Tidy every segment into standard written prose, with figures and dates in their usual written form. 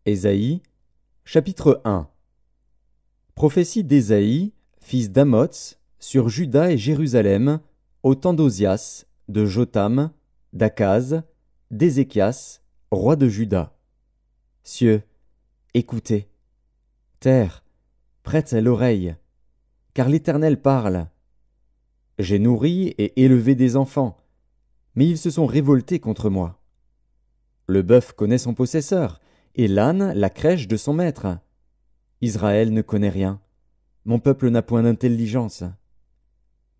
Ésaïe, chapitre 1. Prophétie d'Ésaïe, fils d'Amoz, sur Juda et Jérusalem, au temps d'Ozias, de Jotham, d'Akaz, d'Ézéchias, roi de Juda. Cieux, écoutez. Terre, prête l'oreille, car l'Éternel parle. J'ai nourri et élevé des enfants, mais ils se sont révoltés contre moi. Le bœuf connaît son possesseur, et l'âne la crèche de son maître. Israël ne connaît rien. Mon peuple n'a point d'intelligence.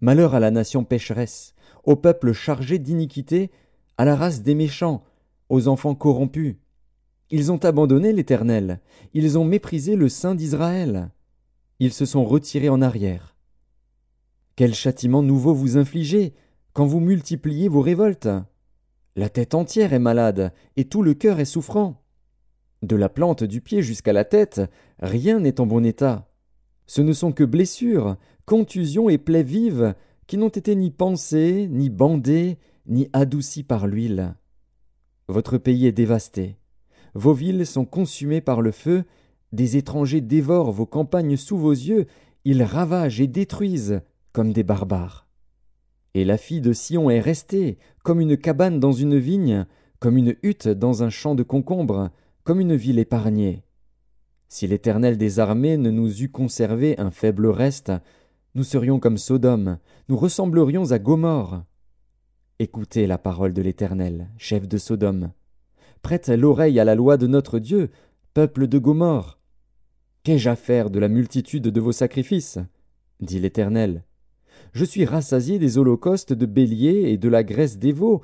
Malheur à la nation pécheresse, au peuple chargé d'iniquité, à la race des méchants, aux enfants corrompus. Ils ont abandonné l'Éternel, ils ont méprisé le Saint d'Israël. Ils se sont retirés en arrière. Quel châtiment nouveau vous infligez quand vous multipliez vos révoltes? La tête entière est malade, et tout le cœur est souffrant. De la plante du pied jusqu'à la tête, rien n'est en bon état. Ce ne sont que blessures, contusions et plaies vives, qui n'ont été ni pansées, ni bandées, ni adoucies par l'huile. Votre pays est dévasté. Vos villes sont consumées par le feu, des étrangers dévorent vos campagnes sous vos yeux, ils ravagent et détruisent comme des barbares. Et la fille de Sion est restée, comme une cabane dans une vigne, comme une hutte dans un champ de concombres, comme une ville épargnée. Si l'Éternel des armées ne nous eût conservé un faible reste, nous serions comme Sodome, nous ressemblerions à Gomorrhe. Écoutez la parole de l'Éternel, chef de Sodome. Prête l'oreille à la loi de notre Dieu, peuple de Gomorrhe. Qu'ai-je à faire de la multitude de vos sacrifices? Dit l'Éternel. Je suis rassasié des holocaustes de béliers et de la graisse des veaux.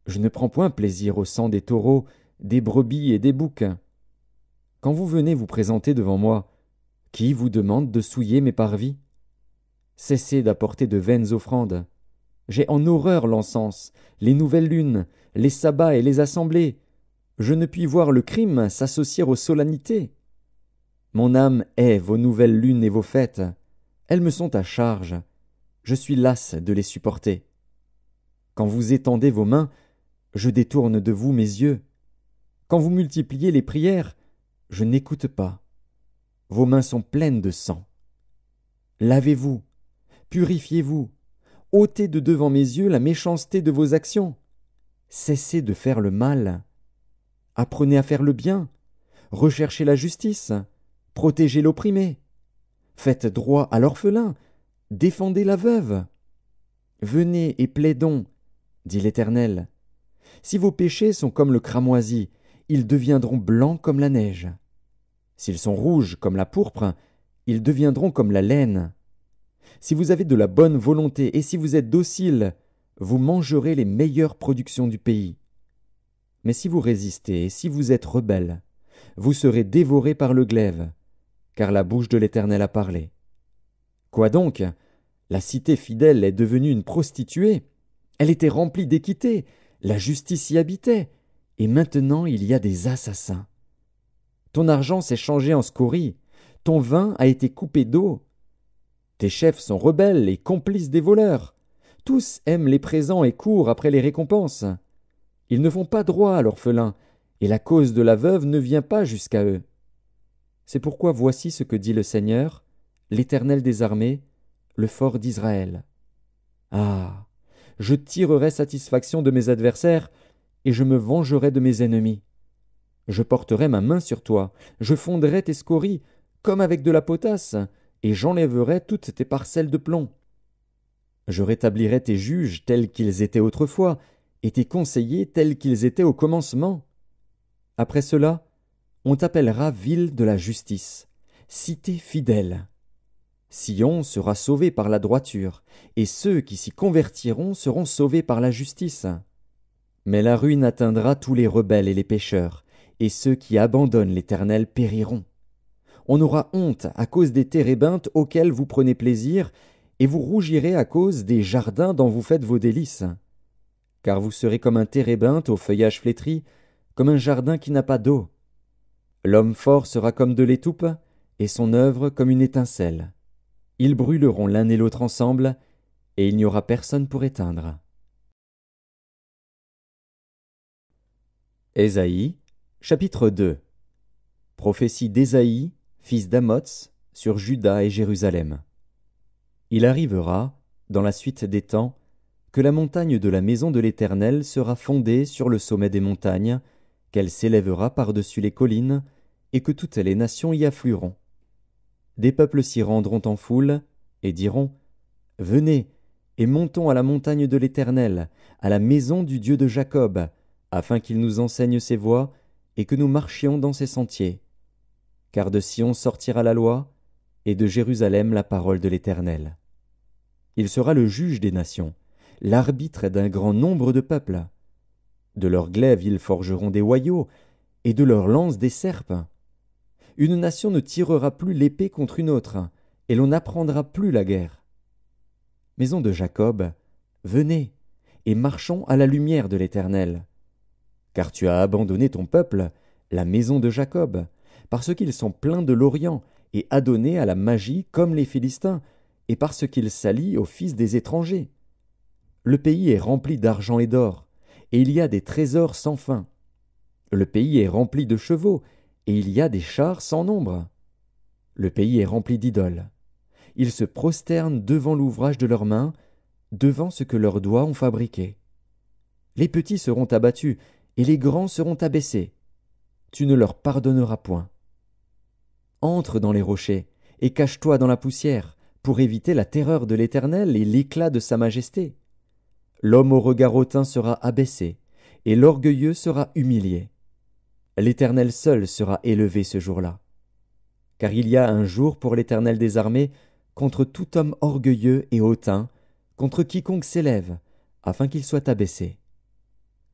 Je ne prends point plaisir au sang des taureaux, des brebis et des boucs. Quand vous venez vous présenter devant moi, qui vous demande de souiller mes parvis? Cessez d'apporter de vaines offrandes. J'ai en horreur l'encens, les nouvelles lunes, les sabbats et les assemblées. Je ne puis voir le crime s'associer aux solennités. Mon âme hait vos nouvelles lunes et vos fêtes. Elles me sont à charge. Je suis las de les supporter. Quand vous étendez vos mains, je détourne de vous mes yeux. Quand vous multipliez les prières, je n'écoute pas. Vos mains sont pleines de sang. Lavez-vous, purifiez-vous, ôtez de devant mes yeux la méchanceté de vos actions. Cessez de faire le mal. Apprenez à faire le bien, recherchez la justice, protégez l'opprimé. Faites droit à l'orphelin, défendez la veuve. Venez et plaidons, dit l'Éternel. Si vos péchés sont comme le cramoisi, ils deviendront blancs comme la neige. S'ils sont rouges comme la pourpre, ils deviendront comme la laine. Si vous avez de la bonne volonté et si vous êtes docile, vous mangerez les meilleures productions du pays. Mais si vous résistez et si vous êtes rebelles, vous serez dévorés par le glaive, car la bouche de l'Éternel a parlé. Quoi donc? La cité fidèle est devenue une prostituée. Elle était remplie d'équité, la justice y habitait, et maintenant il y a des assassins. Ton argent s'est changé en scorie, ton vin a été coupé d'eau. Tes chefs sont rebelles et complices des voleurs. Tous aiment les présents et courent après les récompenses. Ils ne font pas droit à l'orphelin, et la cause de la veuve ne vient pas jusqu'à eux. C'est pourquoi voici ce que dit le Seigneur, l'Éternel des armées, le fort d'Israël. Ah! Je tirerai satisfaction de mes adversaires, et je me vengerai de mes ennemis. Je porterai ma main sur toi, je fonderai tes scories, comme avec de la potasse, et j'enlèverai toutes tes parcelles de plomb. Je rétablirai tes juges tels qu'ils étaient autrefois, et tes conseillers tels qu'ils étaient au commencement. Après cela, on t'appellera ville de la justice, cité fidèle. Sion sera sauvé par la droiture, et ceux qui s'y convertiront seront sauvés par la justice. Mais la ruine atteindra tous les rebelles et les pécheurs, et ceux qui abandonnent l'Éternel périront. On aura honte à cause des térébintes auxquelles vous prenez plaisir, et vous rougirez à cause des jardins dont vous faites vos délices. Car vous serez comme un térébinthe au feuillage flétri, comme un jardin qui n'a pas d'eau. L'homme fort sera comme de l'étoupe, et son œuvre comme une étincelle. Ils brûleront l'un et l'autre ensemble, et il n'y aura personne pour éteindre. Ésaïe, chapitre 2. Prophétie d'Ésaïe, fils d'Amots, sur Juda et Jérusalem. Il arrivera, dans la suite des temps, que la montagne de la maison de l'Éternel sera fondée sur le sommet des montagnes, qu'elle s'élèvera par-dessus les collines, et que toutes les nations y afflueront. Des peuples s'y rendront en foule, et diront : Venez, et montons à la montagne de l'Éternel, à la maison du Dieu de Jacob, afin qu'il nous enseigne ses voies, et que nous marchions dans ses sentiers. Car de Sion sortira la loi, et de Jérusalem la parole de l'Éternel. Il sera le juge des nations, l'arbitre d'un grand nombre de peuples. De leurs glaives ils forgeront des hoyaux, et de leurs lances des serpes. Une nation ne tirera plus l'épée contre une autre, et l'on n'apprendra plus la guerre. Maison de Jacob, venez, et marchons à la lumière de l'Éternel. Car tu as abandonné ton peuple, la maison de Jacob, parce qu'ils sont pleins de l'Orient, et adonnés à la magie comme les Philistins, et parce qu'ils s'allient aux fils des étrangers. Le pays est rempli d'argent et d'or, et il y a des trésors sans fin. Le pays est rempli de chevaux, et il y a des chars sans nombre. Le pays est rempli d'idoles. Ils se prosternent devant l'ouvrage de leurs mains, devant ce que leurs doigts ont fabriqué. Les petits seront abattus, et les grands seront abaissés. Tu ne leur pardonneras point. Entre dans les rochers, et cache-toi dans la poussière, pour éviter la terreur de l'Éternel et l'éclat de sa majesté. L'homme au regard hautain sera abaissé, et l'orgueilleux sera humilié. L'Éternel seul sera élevé ce jour-là. Car il y a un jour pour l'Éternel des armées, contre tout homme orgueilleux et hautain, contre quiconque s'élève, afin qu'il soit abaissé.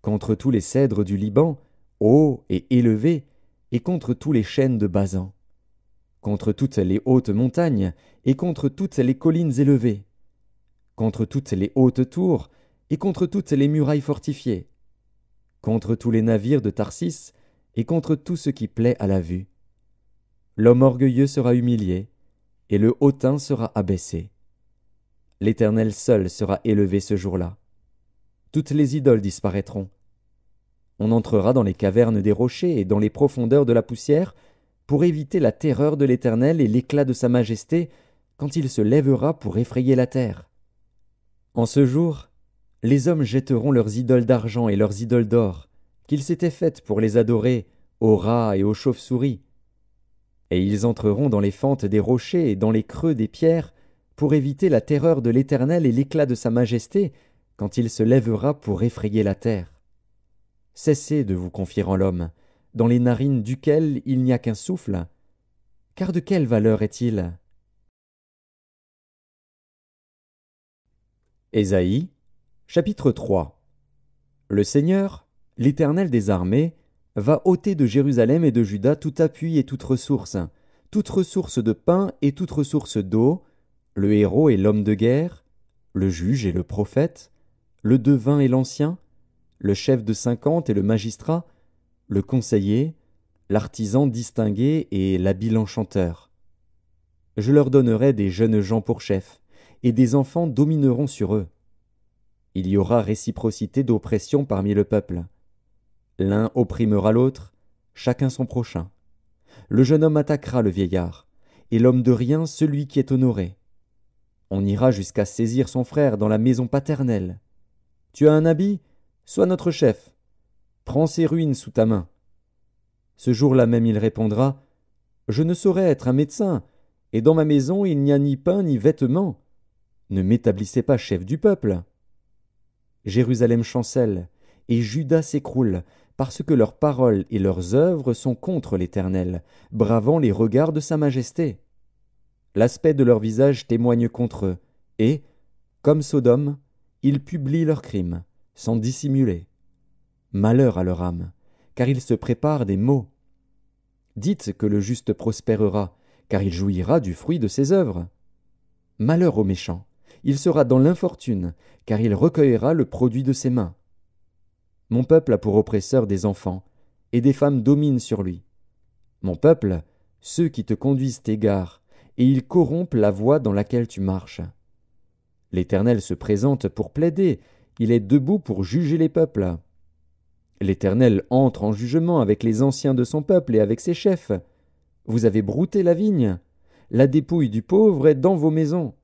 Contre tous les cèdres du Liban, hauts et élevés, et contre tous les chênes de Basan. Contre toutes les hautes montagnes, et contre toutes les collines élevées. Contre toutes les hautes tours, et contre toutes les murailles fortifiées. Contre tous les navires de Tarsis, et contre tout ce qui plaît à la vue. L'homme orgueilleux sera humilié, et le hautain sera abaissé. L'Éternel seul sera élevé ce jour-là. Toutes les idoles disparaîtront. On entrera dans les cavernes des rochers et dans les profondeurs de la poussière, pour éviter la terreur de l'Éternel et l'éclat de sa majesté, quand il se lèvera pour effrayer la terre. En ce jour, les hommes jetteront leurs idoles d'argent et leurs idoles d'or, qu'ils s'étaient faites pour les adorer, aux rats et aux chauves-souris. Et ils entreront dans les fentes des rochers et dans les creux des pierres, pour éviter la terreur de l'Éternel et l'éclat de sa majesté, quand il se lèvera pour effrayer la terre. Cessez de vous confier en l'homme, dans les narines duquel il n'y a qu'un souffle. Car de quelle valeur est-il ? Ésaïe, chapitre 3. Le Seigneur, l'Éternel des armées, va ôter de Jérusalem et de Juda tout appui et toute ressource de pain et toute ressource d'eau, le héros et l'homme de guerre, le juge et le prophète, le devin et l'ancien, le chef de 50 et le magistrat, le conseiller, l'artisan distingué et l'habile enchanteur. Je leur donnerai des jeunes gens pour chefs, et des enfants domineront sur eux. Il y aura réciprocité d'oppression parmi le peuple. L'un opprimera l'autre, chacun son prochain. Le jeune homme attaquera le vieillard, et l'homme de rien celui qui est honoré. On ira jusqu'à saisir son frère dans la maison paternelle. Tu as un habit ? Sois notre chef. Prends ses ruines sous ta main. Ce jour-là même il répondra : Je ne saurais être un médecin, et dans ma maison il n'y a ni pain ni vêtements. Ne m'établissez pas chef du peuple. Jérusalem chancelle, et Juda s'écroule, parce que leurs paroles et leurs œuvres sont contre l'Éternel, bravant les regards de sa majesté. L'aspect de leur visage témoigne contre eux, et, comme Sodome, ils publient leurs crimes, sans dissimuler. Malheur à leur âme, car ils se préparent des maux. Dites que le juste prospérera, car il jouira du fruit de ses œuvres. Malheur au méchant, il sera dans l'infortune, car il recueillera le produit de ses mains. Mon peuple a pour oppresseur des enfants, et des femmes dominent sur lui. Mon peuple, ceux qui te conduisent t'égarent, et ils corrompent la voie dans laquelle tu marches. L'Éternel se présente pour plaider, il est debout pour juger les peuples. L'Éternel entre en jugement avec les anciens de son peuple et avec ses chefs. Vous avez brouté la vigne. La dépouille du pauvre est dans vos maisons.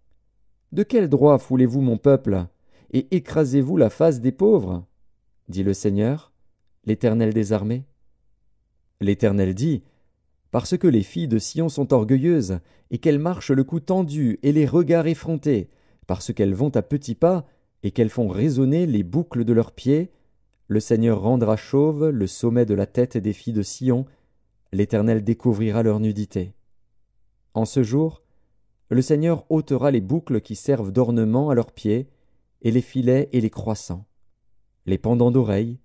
De quel droit foulez-vous mon peuple, et écrasez-vous la face des pauvres? Dit le Seigneur, l'Éternel des armées. L'Éternel dit, parce que les filles de Sion sont orgueilleuses, et qu'elles marchent le cou tendu et les regards effrontés, parce qu'elles vont à petits pas, et qu'elles font résonner les boucles de leurs pieds, le Seigneur rendra chauve le sommet de la tête des filles de Sion, l'Éternel découvrira leur nudité. En ce jour, le Seigneur ôtera les boucles qui servent d'ornement à leurs pieds, et les filets et les croissants, les pendants d'oreilles,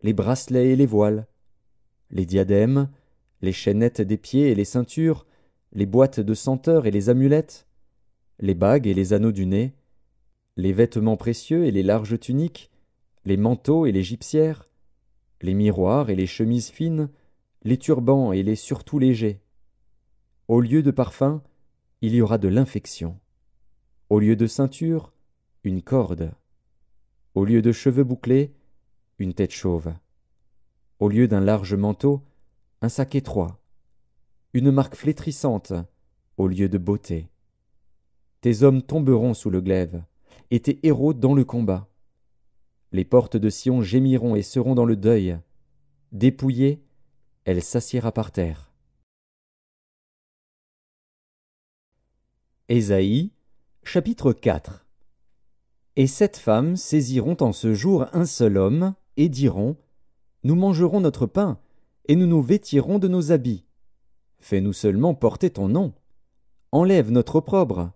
les bracelets et les voiles, les diadèmes, les chaînettes des pieds et les ceintures, les boîtes de senteurs et les amulettes, les bagues et les anneaux du nez, les vêtements précieux et les larges tuniques, les manteaux et les gypsières, les miroirs et les chemises fines, les turbans et les surtouts légers. Au lieu de parfum, il y aura de l'infection. Au lieu de ceinture, une corde. Au lieu de cheveux bouclés, une tête chauve. Au lieu d'un large manteau, un sac étroit. Une marque flétrissante, au lieu de beauté. Tes hommes tomberont sous le glaive, et tes héros dans le combat. Les portes de Sion gémiront et seront dans le deuil. Dépouillée, elle s'assiera par terre. Ésaïe, chapitre 4. Et 7 femmes saisiront en ce jour un seul homme, et diront, nous mangerons notre pain, et nous nous vêtirons de nos habits. Fais-nous seulement porter ton nom. Enlève notre opprobre.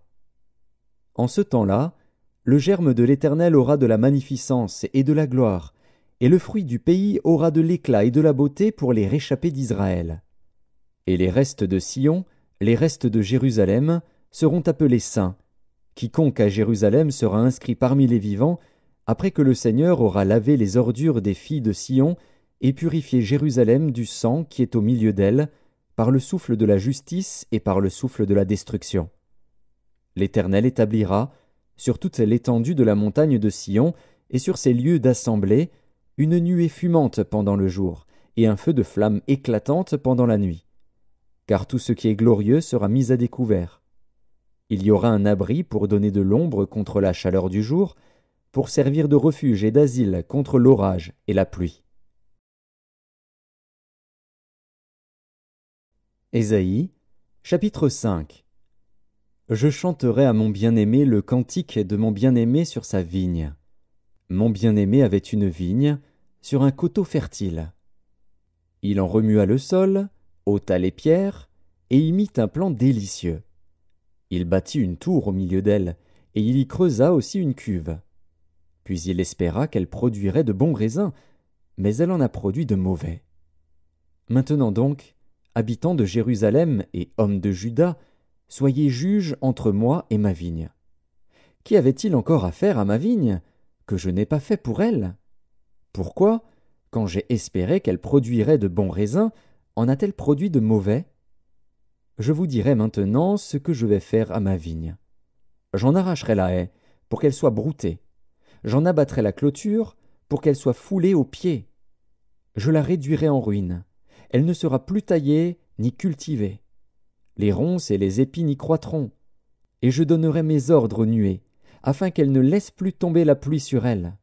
En ce temps-là, le germe de l'Éternel aura de la magnificence et de la gloire, et le fruit du pays aura de l'éclat et de la beauté pour les réchappés d'Israël. Et les restes de Sion, les restes de Jérusalem, seront appelés saints. Quiconque à Jérusalem sera inscrit parmi les vivants, après que le Seigneur aura lavé les ordures des filles de Sion et purifié Jérusalem du sang qui est au milieu d'elle, par le souffle de la justice et par le souffle de la destruction. L'Éternel établira, sur toute l'étendue de la montagne de Sion et sur ses lieux d'assemblée, une nuée fumante pendant le jour, et un feu de flamme éclatante pendant la nuit. Car tout ce qui est glorieux sera mis à découvert. Il y aura un abri pour donner de l'ombre contre la chaleur du jour, pour servir de refuge et d'asile contre l'orage et la pluie. Ésaïe, chapitre 5. Je chanterai à mon bien-aimé le cantique de mon bien-aimé sur sa vigne. Mon bien-aimé avait une vigne sur un coteau fertile. Il en remua le sol, ôta les pierres, et y mit un plan délicieux. Il bâtit une tour au milieu d'elle, et il y creusa aussi une cuve. Puis il espéra qu'elle produirait de bons raisins, mais elle en a produit de mauvais. Maintenant donc, habitants de Jérusalem et hommes de Juda, soyez juges entre moi et ma vigne. Qu'y avait-il encore à faire à ma vigne, que je n'ai pas fait pour elle? Pourquoi, quand j'ai espéré qu'elle produirait de bons raisins, en a-t-elle produit de mauvais? Je vous dirai maintenant ce que je vais faire à ma vigne. J'en arracherai la haie, pour qu'elle soit broutée. J'en abattrai la clôture, pour qu'elle soit foulée aux pieds. Je la réduirai en ruine. Elle ne sera plus taillée ni cultivée. Les ronces et les épis y croîtront. Et je donnerai mes ordres aux nuées, afin qu'elles ne laissent plus tomber la pluie sur elle.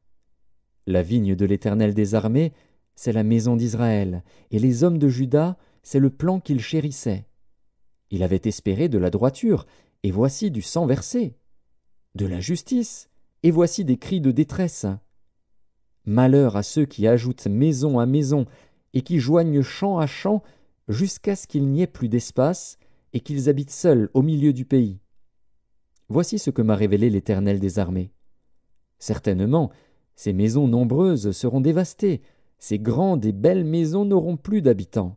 La vigne de l'Éternel des armées, c'est la maison d'Israël, et les hommes de Juda, c'est le plan qu'il chérissait. Il avait espéré de la droiture, et voici du sang versé. De la justice, et voici des cris de détresse. Malheur à ceux qui ajoutent maison à maison, et qui joignent champ à champ, jusqu'à ce qu'il n'y ait plus d'espace, et qu'ils habitent seuls au milieu du pays. Voici ce que m'a révélé l'Éternel des armées. Certainement, ces maisons nombreuses seront dévastées, ces grandes et belles maisons n'auront plus d'habitants.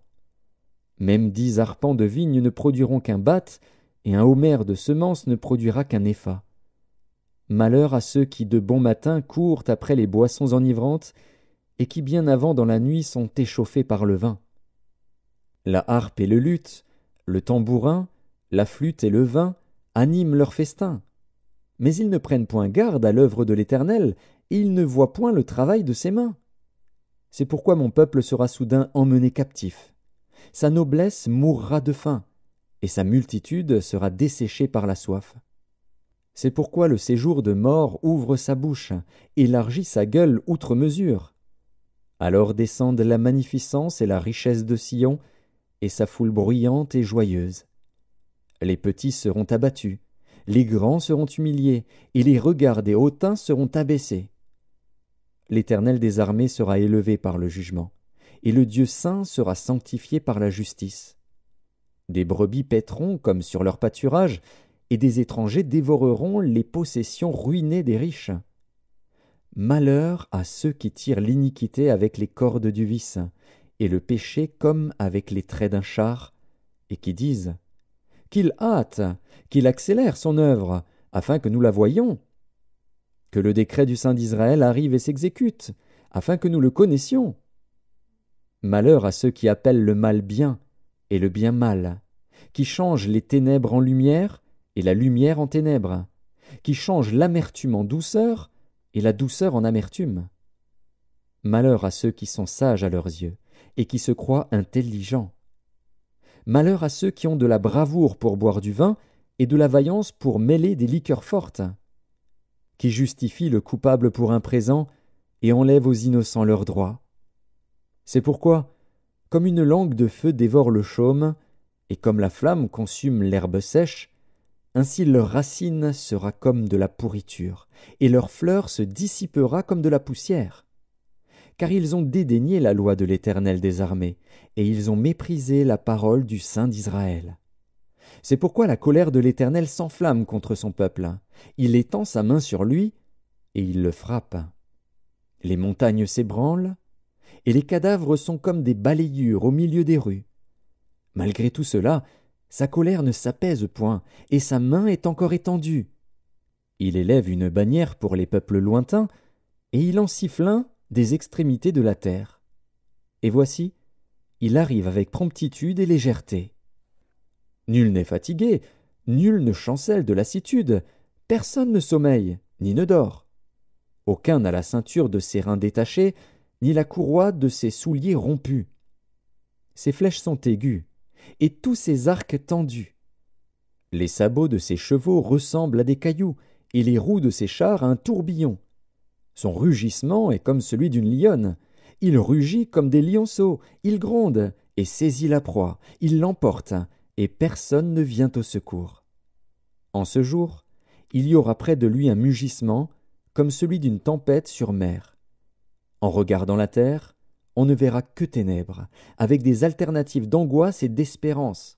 Même 10 arpents de vigne ne produiront qu'un bath, et un homère de semences ne produira qu'un épha. Malheur à ceux qui de bon matin courent après les boissons enivrantes, et qui bien avant dans la nuit sont échauffés par le vin. La harpe et le luth, le tambourin, la flûte et le vin animent leur festin. Mais ils ne prennent point garde à l'œuvre de l'Éternel, et ils ne voient point le travail de ses mains. C'est pourquoi mon peuple sera soudain emmené captif. sa noblesse mourra de faim, et sa multitude sera desséchée par la soif. C'est pourquoi le séjour de mort ouvre sa bouche, élargit sa gueule outre mesure. Alors descendent la magnificence et la richesse de Sion, et sa foule bruyante et joyeuse. Les petits seront abattus, les grands seront humiliés, et les regards des hautains seront abaissés. L'Éternel des armées sera élevé par le jugement, et le Dieu saint sera sanctifié par la justice. Des brebis paîtront comme sur leur pâturage, et des étrangers dévoreront les possessions ruinées des riches. Malheur à ceux qui tirent l'iniquité avec les cordes du vice, et le péché comme avec les traits d'un char, et qui disent « Qu'il hâte, qu'il accélère son œuvre, afin que nous la voyions. Que le décret du Saint d'Israël arrive et s'exécute, afin que nous le connaissions. Malheur à ceux qui appellent le mal bien, et le bien mal, qui changent les ténèbres en lumière, et la lumière en ténèbres, qui changent l'amertume en douceur, et la douceur en amertume. Malheur à ceux qui sont sages à leurs yeux, et qui se croient intelligents. Malheur à ceux qui ont de la bravoure pour boire du vin, et de la vaillance pour mêler des liqueurs fortes, qui justifient le coupable pour un présent, et enlèvent aux innocents leurs droits. C'est pourquoi, comme une langue de feu dévore le chaume, et comme la flamme consume l'herbe sèche, ainsi leur racine sera comme de la pourriture, et leur fleur se dissipera comme de la poussière. Car ils ont dédaigné la loi de l'Éternel des armées, et ils ont méprisé la parole du Saint d'Israël. C'est pourquoi la colère de l'Éternel s'enflamme contre son peuple. Il étend sa main sur lui, et il le frappe. Les montagnes s'ébranlent, et les cadavres sont comme des balayures au milieu des rues. Malgré tout cela, sa colère ne s'apaise point, et sa main est encore étendue. Il élève une bannière pour les peuples lointains, et il en siffle un des extrémités de la terre. Et voici, il arrive avec promptitude et légèreté. Nul n'est fatigué, nul ne chancelle de lassitude, personne ne sommeille, ni ne dort. Aucun n'a la ceinture de ses reins détachée, ni la courroie de ses souliers rompue. Ses flèches sont aiguës, et tous ses arcs tendus. Les sabots de ses chevaux ressemblent à des cailloux, et les roues de ses chars à un tourbillon. Son rugissement est comme celui d'une lionne. Il rugit comme des lionceaux, il gronde, et saisit la proie, il l'emporte, et personne ne vient au secours. En ce jour, il y aura près de lui un mugissement, comme celui d'une tempête sur mer. En regardant la terre, on ne verra que ténèbres, avec des alternatives d'angoisse et d'espérance.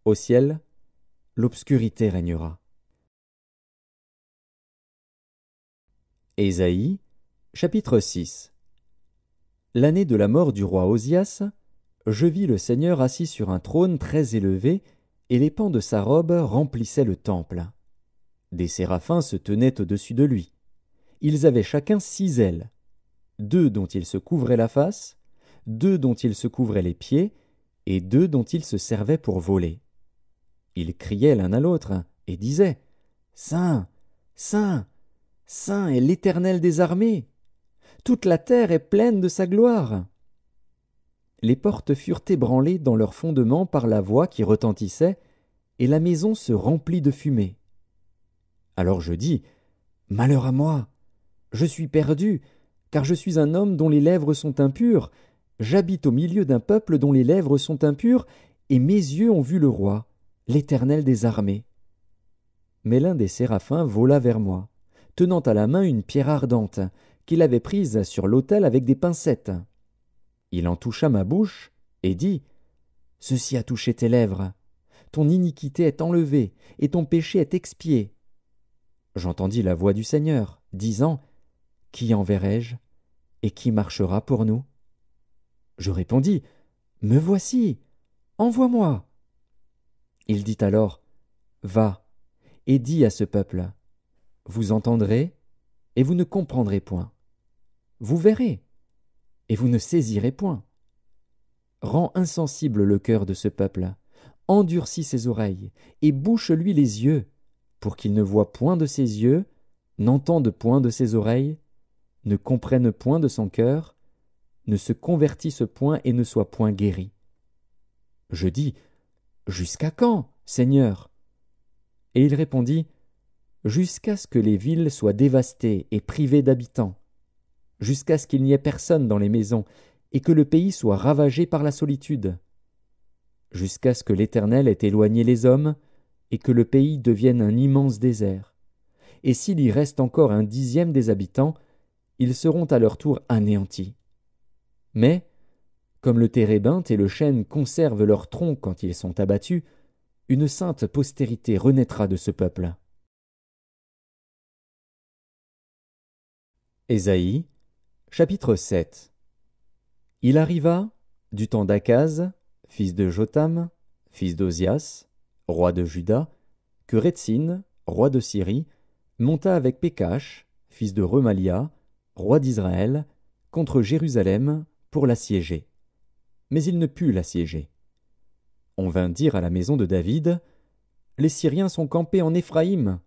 Au ciel, l'obscurité régnera. Ésaïe, chapitre 6. L'année de la mort du roi Osias, je vis le Seigneur assis sur un trône très élevé, et les pans de sa robe remplissaient le temple. Des séraphins se tenaient au-dessus de lui. Ils avaient chacun 6 ailes, 2 dont ils se couvraient la face, 2 dont ils se couvraient les pieds, et 2 dont ils se servaient pour voler. Ils criaient l'un à l'autre, et disaient « Saint, Saint, Saint est l'Éternel des armées. Toute la terre est pleine de sa gloire. » Les portes furent ébranlées dans leurs fondements par la voix qui retentissait, et la maison se remplit de fumée. Alors je dis « Malheur à moi! Je suis perdu, car je suis un homme dont les lèvres sont impures. J'habite au milieu d'un peuple dont les lèvres sont impures, et mes yeux ont vu le roi, l'Éternel des armées. » Mais l'un des séraphins vola vers moi, tenant à la main une pierre ardente, qu'il avait prise sur l'autel avec des pincettes. Il en toucha ma bouche, et dit « Ceci a touché tes lèvres. Ton iniquité est enlevée, et ton péché est expié. » J'entendis la voix du Seigneur, disant « Qui enverrai-je, et qui marchera pour nous ?» Je répondis « Me voici, envoie-moi. » Il dit alors « Va, et dis à ce peuple, vous entendrez, et vous ne comprendrez point. Vous verrez, et vous ne saisirez point. Rends insensible le cœur de ce peuple, endurcis ses oreilles, et bouche-lui les yeux, pour qu'il ne voie point de ses yeux, n'entende point de ses oreilles, ne comprenne point de son cœur, ne se convertisse point et ne soit point guéri. Je dis, jusqu'à quand, Seigneur? Et il répondit, jusqu'à ce que les villes soient dévastées et privées d'habitants, jusqu'à ce qu'il n'y ait personne dans les maisons, et que le pays soit ravagé par la solitude, jusqu'à ce que l'Éternel ait éloigné les hommes, et que le pays devienne un immense désert. Et s'il y reste encore 1/10 des habitants, ils seront à leur tour anéantis. Mais, comme le térébinthe et le chêne conservent leurs troncs quand ils sont abattus, une sainte postérité renaîtra de ce peuple. Ésaïe, chapitre 7. Il arriva, du temps d'Akaz, fils de Jotham, fils d'Ozias, roi de Juda, que Rétsine, roi de Syrie, monta avec Pékache, fils de Remalia, roi d'Israël, contre Jérusalem pour l'assiéger. Mais il ne put l'assiéger. On vint dire à la maison de David, « Les Syriens sont campés en Éphraïm. »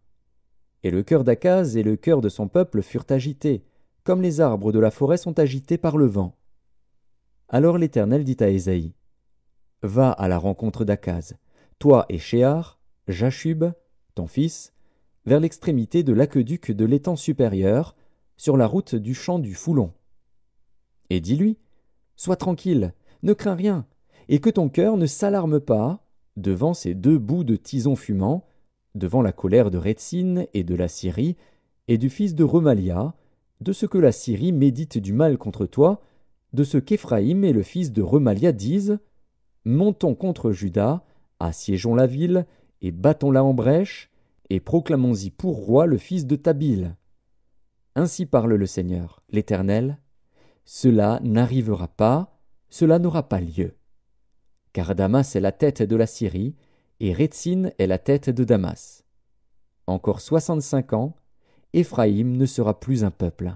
Et le cœur d'Akaz et le cœur de son peuple furent agités, comme les arbres de la forêt sont agités par le vent. Alors l'Éternel dit à Ésaïe, « Va à la rencontre d'Akaz, toi et Shéar, Jashub, ton fils, vers l'extrémité de l'aqueduc de l'étang supérieur, sur la route du champ du Foulon. Et dis-lui, sois tranquille, ne crains rien, et que ton cœur ne s'alarme pas devant ces 2 bouts de tison fumant, devant la colère de Rétsine et de la Syrie, et du fils de Remalia, de ce que la Syrie médite du mal contre toi, de ce qu'Éphraïm et le fils de Remalia disent, montons contre Juda, assiégeons la ville, et battons-la en brèche, et proclamons-y pour roi le fils de Tabil. Ainsi parle le Seigneur, l'Éternel, cela n'arrivera pas, cela n'aura pas lieu. Car Damas est la tête de la Syrie, et Rétsine est la tête de Damas. Encore 65 ans, Éphraïm ne sera plus un peuple.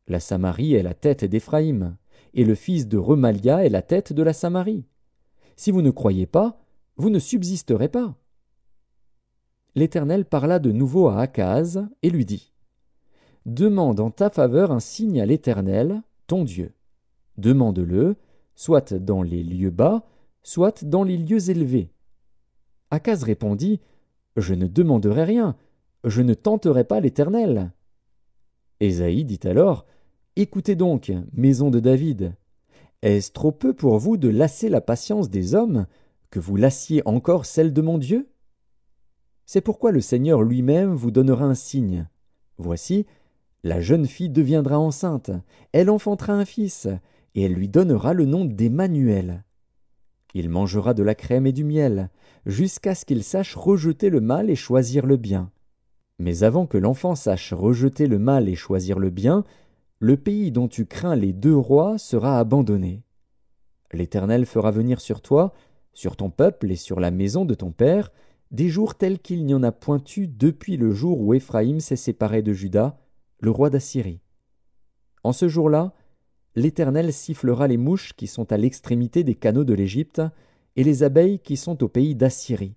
La Samarie est la tête d'Éphraïm, et le fils de Remalia est la tête de la Samarie. Si vous ne croyez pas, vous ne subsisterez pas. L'Éternel parla de nouveau à Akaz et lui dit, « Demande en ta faveur un signe à l'Éternel, ton Dieu. Demande-le, soit dans les lieux bas, soit dans les lieux élevés. » Akaz répondit, « Je ne demanderai rien, je ne tenterai pas l'Éternel. » Ésaïe dit alors, « Écoutez donc, maison de David, est-ce trop peu pour vous de lasser la patience des hommes, que vous lassiez encore celle de mon Dieu? C'est pourquoi le Seigneur lui-même vous donnera un signe. Voici, la jeune fille deviendra enceinte, elle enfantera un fils, et elle lui donnera le nom d'Emmanuel. Il mangera de la crème et du miel, jusqu'à ce qu'il sache rejeter le mal et choisir le bien. Mais avant que l'enfant sache rejeter le mal et choisir le bien, le pays dont tu crains les 2 rois sera abandonné. L'Éternel fera venir sur toi, sur ton peuple et sur la maison de ton père, des jours tels qu'il n'y en a point eu depuis le jour où Éphraïm s'est séparé de Juda, le roi d'Assyrie. En ce jour-là, l'Éternel sifflera les mouches qui sont à l'extrémité des canaux de l'Égypte et les abeilles qui sont au pays d'Assyrie.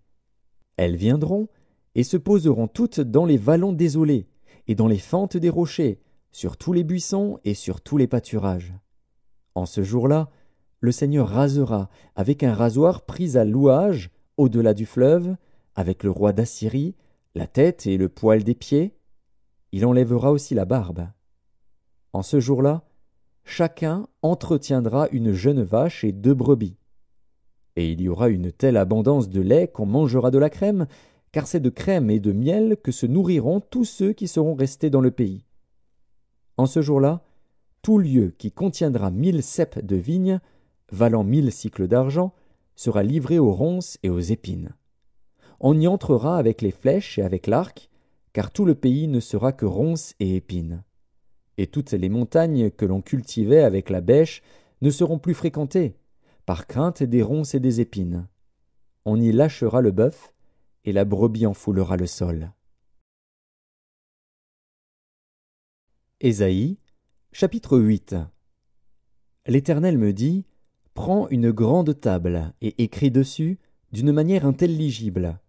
Elles viendront et se poseront toutes dans les vallons désolés et dans les fentes des rochers, sur tous les buissons et sur tous les pâturages. En ce jour-là, le Seigneur rasera avec un rasoir pris à louage au-delà du fleuve, avec le roi d'Assyrie, la tête et le poil des pieds. Il enlèvera aussi la barbe. En ce jour-là, chacun entretiendra une jeune vache et 2 brebis. Et il y aura une telle abondance de lait qu'on mangera de la crème, car c'est de crème et de miel que se nourriront tous ceux qui seront restés dans le pays. En ce jour-là, tout lieu qui contiendra 1000 ceps de vigne, valant 1000 cycles d'argent, sera livré aux ronces et aux épines. On y entrera avec les flèches et avec l'arc, car tout le pays ne sera que ronces et épines. Et toutes les montagnes que l'on cultivait avec la bêche ne seront plus fréquentées, par crainte des ronces et des épines. On y lâchera le bœuf, et la brebis en foulera le sol. Ésaïe, chapitre 8. L'Éternel me dit, « Prends une grande table et écris dessus, d'une manière intelligible,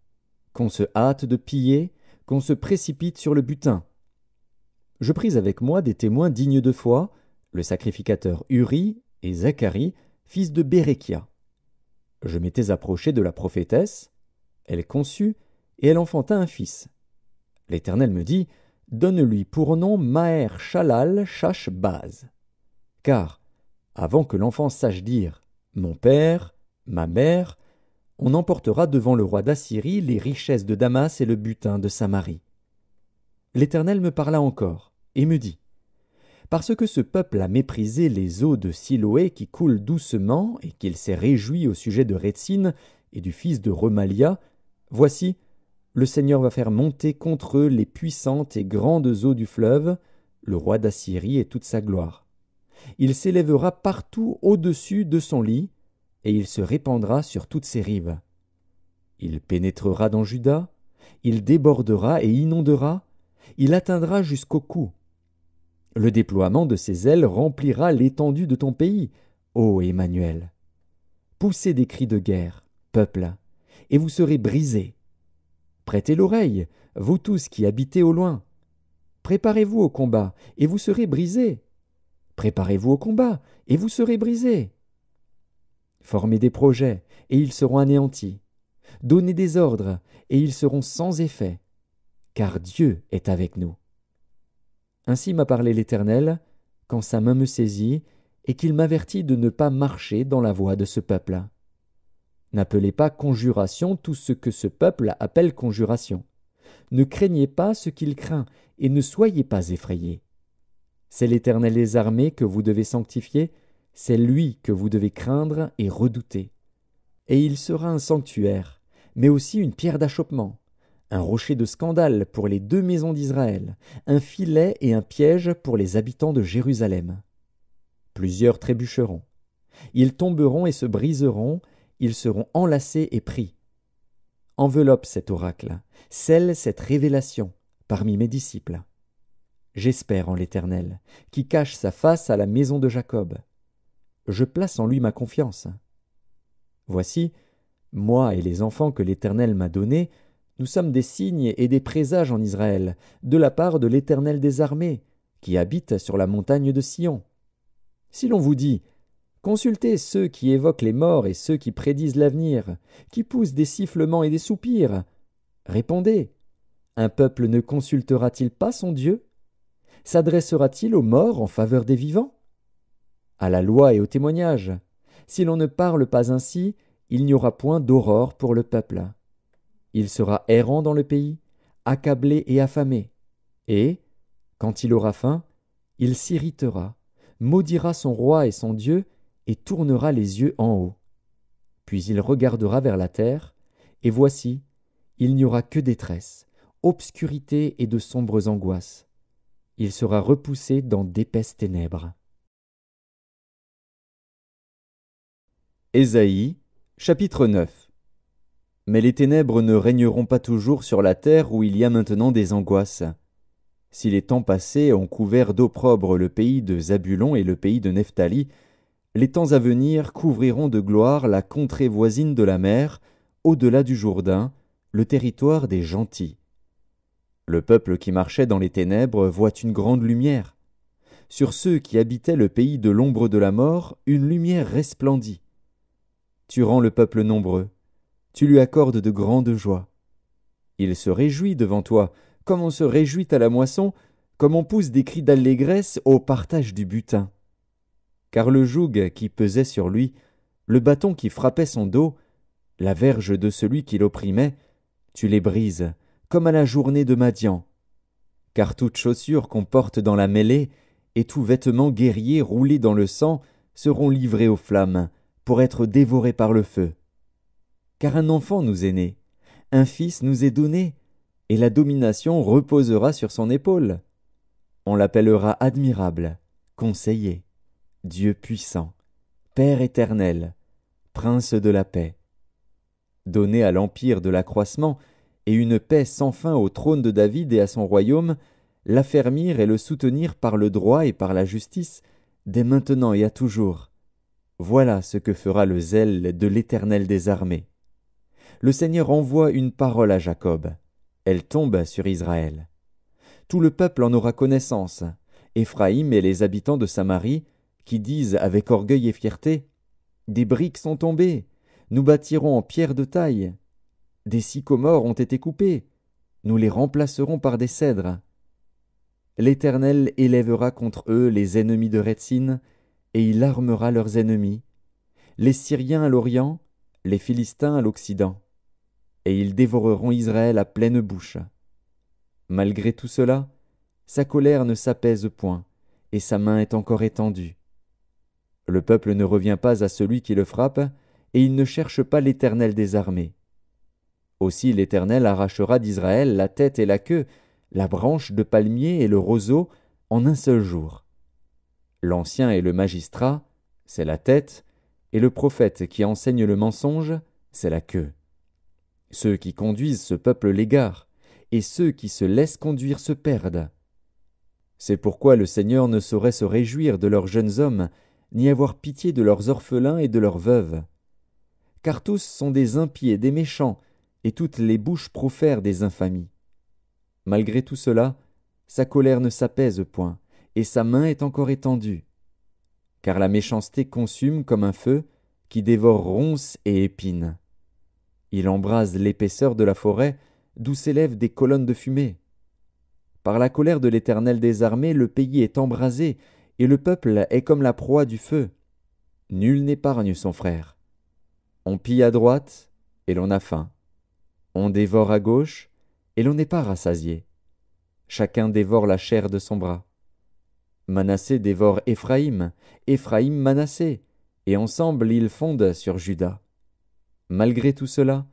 qu'on se hâte de piller, qu'on se précipite sur le butin. » Je pris avec moi des témoins dignes de foi, le sacrificateur Uri et Zacharie, fils de Bérékia. Je m'étais approché de la prophétesse, elle conçut, et elle enfanta un fils. L'Éternel me dit, donne-lui pour nom Maher Shalal Shash Baz. Car, avant que l'enfant sache dire mon père, ma mère, on emportera devant le roi d'Assyrie les richesses de Damas et le butin de Samarie. L'Éternel me parla encore, et me dit, parce que ce peuple a méprisé les eaux de Siloé qui coulent doucement, et qu'il s'est réjoui au sujet de Rétsine et du fils de Remalia, voici, le Seigneur va faire monter contre eux les puissantes et grandes eaux du fleuve, le roi d'Assyrie et toute sa gloire. Il s'élèvera partout au-dessus de son lit, et il se répandra sur toutes ses rives. Il pénétrera dans Juda, il débordera et inondera, il atteindra jusqu'au cou. Le déploiement de ses ailes remplira l'étendue de ton pays, ô Emmanuel. Poussez des cris de guerre, peuple, et vous serez brisés. Prêtez l'oreille, vous tous qui habitez au loin. Préparez-vous au combat, et vous serez brisés. Préparez-vous au combat, et vous serez brisés. Formez des projets, et ils seront anéantis. Donnez des ordres, et ils seront sans effet, car Dieu est avec nous. Ainsi m'a parlé l'Éternel, quand sa main me saisit, et qu'il m'avertit de ne pas marcher dans la voie de ce peuple. N'appelez pas conjuration tout ce que ce peuple appelle conjuration. Ne craignez pas ce qu'il craint, et ne soyez pas effrayés. C'est l'Éternel des armées que vous devez sanctifier, c'est lui que vous devez craindre et redouter. Et il sera un sanctuaire, mais aussi une pierre d'achoppement, un rocher de scandale pour les 2 maisons d'Israël, un filet et un piège pour les habitants de Jérusalem. Plusieurs trébucheront. Ils tomberont et se briseront, ils seront enlacés et pris. Enveloppe cet oracle, scelle cette révélation parmi mes disciples. J'espère en l'Éternel, qui cache sa face à la maison de Jacob. Je place en lui ma confiance. Voici, moi et les enfants que l'Éternel m'a donnés, nous sommes des signes et des présages en Israël, de la part de l'Éternel des armées, qui habite sur la montagne de Sion. Si l'on vous dit, consultez ceux qui évoquent les morts et ceux qui prédisent l'avenir, qui poussent des sifflements et des soupirs, répondez, un peuple ne consultera-t-il pas son Dieu? S'adressera-t-il aux morts en faveur des vivants? À la loi et au témoignage, si l'on ne parle pas ainsi, il n'y aura point d'aurore pour le peuple. Il sera errant dans le pays, accablé et affamé, et, quand il aura faim, il s'irritera, maudira son roi et son Dieu, et tournera les yeux en haut. Puis il regardera vers la terre, et voici, il n'y aura que détresse, obscurité et de sombres angoisses. Il sera repoussé dans d'épaisses ténèbres. Ésaïe, chapitre 9. Mais les ténèbres ne régneront pas toujours sur la terre où il y a maintenant des angoisses. Si les temps passés ont couvert d'opprobre le pays de Zabulon et le pays de Nephtali, les temps à venir couvriront de gloire la contrée voisine de la mer, au-delà du Jourdain, le territoire des gentils. Le peuple qui marchait dans les ténèbres voit une grande lumière. Sur ceux qui habitaient le pays de l'ombre de la mort, une lumière resplendit. Tu rends le peuple nombreux, tu lui accordes de grandes joies. Il se réjouit devant toi, comme on se réjouit à la moisson, comme on pousse des cris d'allégresse au partage du butin. Car le joug qui pesait sur lui, le bâton qui frappait son dos, la verge de celui qui l'opprimait, tu les brises, comme à la journée de Madian. Car toute chaussure qu'on porte dans la mêlée, et tout vêtement guerrier roulé dans le sang, seront livrés aux flammes, pour être dévorés par le feu. Car un enfant nous est né, un fils nous est donné, et la domination reposera sur son épaule. On l'appellera admirable, conseiller, Dieu puissant, Père éternel, Prince de la paix. Donner à l'empire de l'accroissement et une paix sans fin au trône de David et à son royaume, l'affermir et le soutenir par le droit et par la justice, dès maintenant et à toujours. Voilà ce que fera le zèle de l'Éternel des armées. Le Seigneur envoie une parole à Jacob. Elle tombe sur Israël. Tout le peuple en aura connaissance, Éphraïm et les habitants de Samarie, qui disent avec orgueil et fierté, « Des briques sont tombées, nous bâtirons en pierre de taille. Des sycomores ont été coupés, nous les remplacerons par des cèdres. L'Éternel élèvera contre eux les ennemis de Rétzin, et il armera leurs ennemis, les Syriens à l'Orient, les Philistins à l'Occident, et ils dévoreront Israël à pleine bouche. Malgré tout cela, sa colère ne s'apaise point, et sa main est encore étendue. Le peuple ne revient pas à celui qui le frappe, et il ne cherche pas l'Éternel des armées. Aussi l'Éternel arrachera d'Israël la tête et la queue, la branche de palmier et le roseau en un seul jour. L'ancien et le magistrat, c'est la tête, et le prophète qui enseigne le mensonge, c'est la queue. Ceux qui conduisent ce peuple l'égarent, et ceux qui se laissent conduire se perdent. C'est pourquoi le Seigneur ne saurait se réjouir de leurs jeunes hommes, ni avoir pitié de leurs orphelins et de leurs veuves. Car tous sont des impies et des méchants, et toutes les bouches profèrent des infamies. Malgré tout cela, sa colère ne s'apaise point, et sa main est encore étendue. Car la méchanceté consume comme un feu, qui dévore ronces et épines. Il embrase l'épaisseur de la forêt, d'où s'élèvent des colonnes de fumée. Par la colère de l'Éternel des armées, le pays est embrasé, et le peuple est comme la proie du feu. Nul n'épargne son frère. On pille à droite, et l'on a faim. On dévore à gauche, et l'on n'est pas rassasié. Chacun dévore la chair de son bras. Manassé dévore Éphraïm, Éphraïm Manassé, et ensemble ils fondent sur Juda. Malgré tout cela,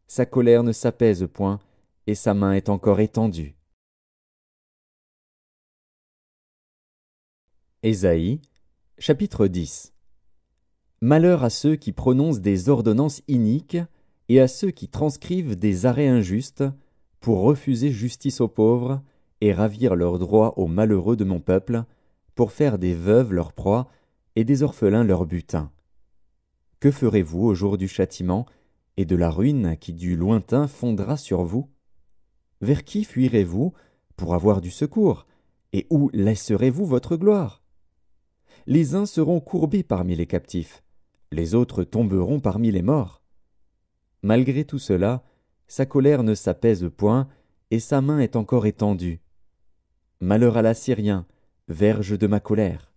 sa colère ne s'apaise point, et sa main est encore étendue. Ésaïe, chapitre 10. Malheur à ceux qui prononcent des ordonnances iniques, et à ceux qui transcrivent des arrêts injustes, pour refuser justice aux pauvres, et ravir leurs droits aux malheureux de mon peuple, pour faire des veuves leur proie, et des orphelins leur butin. Que ferez-vous au jour du châtiment, et de la ruine qui du lointain fondra sur vous? Vers qui fuirez-vous pour avoir du secours, et où laisserez-vous votre gloire? Les uns seront courbés parmi les captifs, les autres tomberont parmi les morts. Malgré tout cela, sa colère ne s'apaise point, et sa main est encore étendue. Malheur à l'Assyrien, verge de ma colère.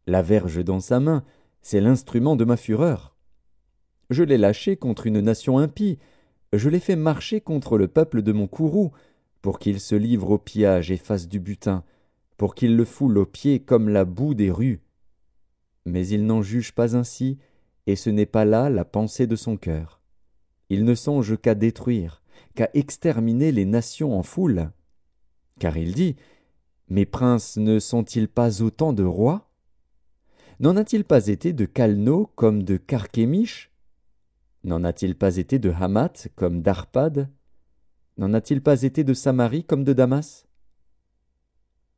La verge dans sa main, c'est l'instrument de ma fureur. Je l'ai lâché contre une nation impie, je l'ai fait marcher contre le peuple de mon courroux, pour qu'il se livre au pillage et fasse du butin, pour qu'il le foule aux pieds comme la boue des rues. Mais il n'en juge pas ainsi, et ce n'est pas là la pensée de son cœur. Il ne songe qu'à détruire, qu'à exterminer les nations en foule. Car il dit, « Mes princes ne sont-ils pas autant de rois? N'en a-t-il pas été de Calno comme de Carchemish? N'en a-t-il pas été de Hamath comme d'Arpad? N'en a-t-il pas été de Samarie comme de Damas?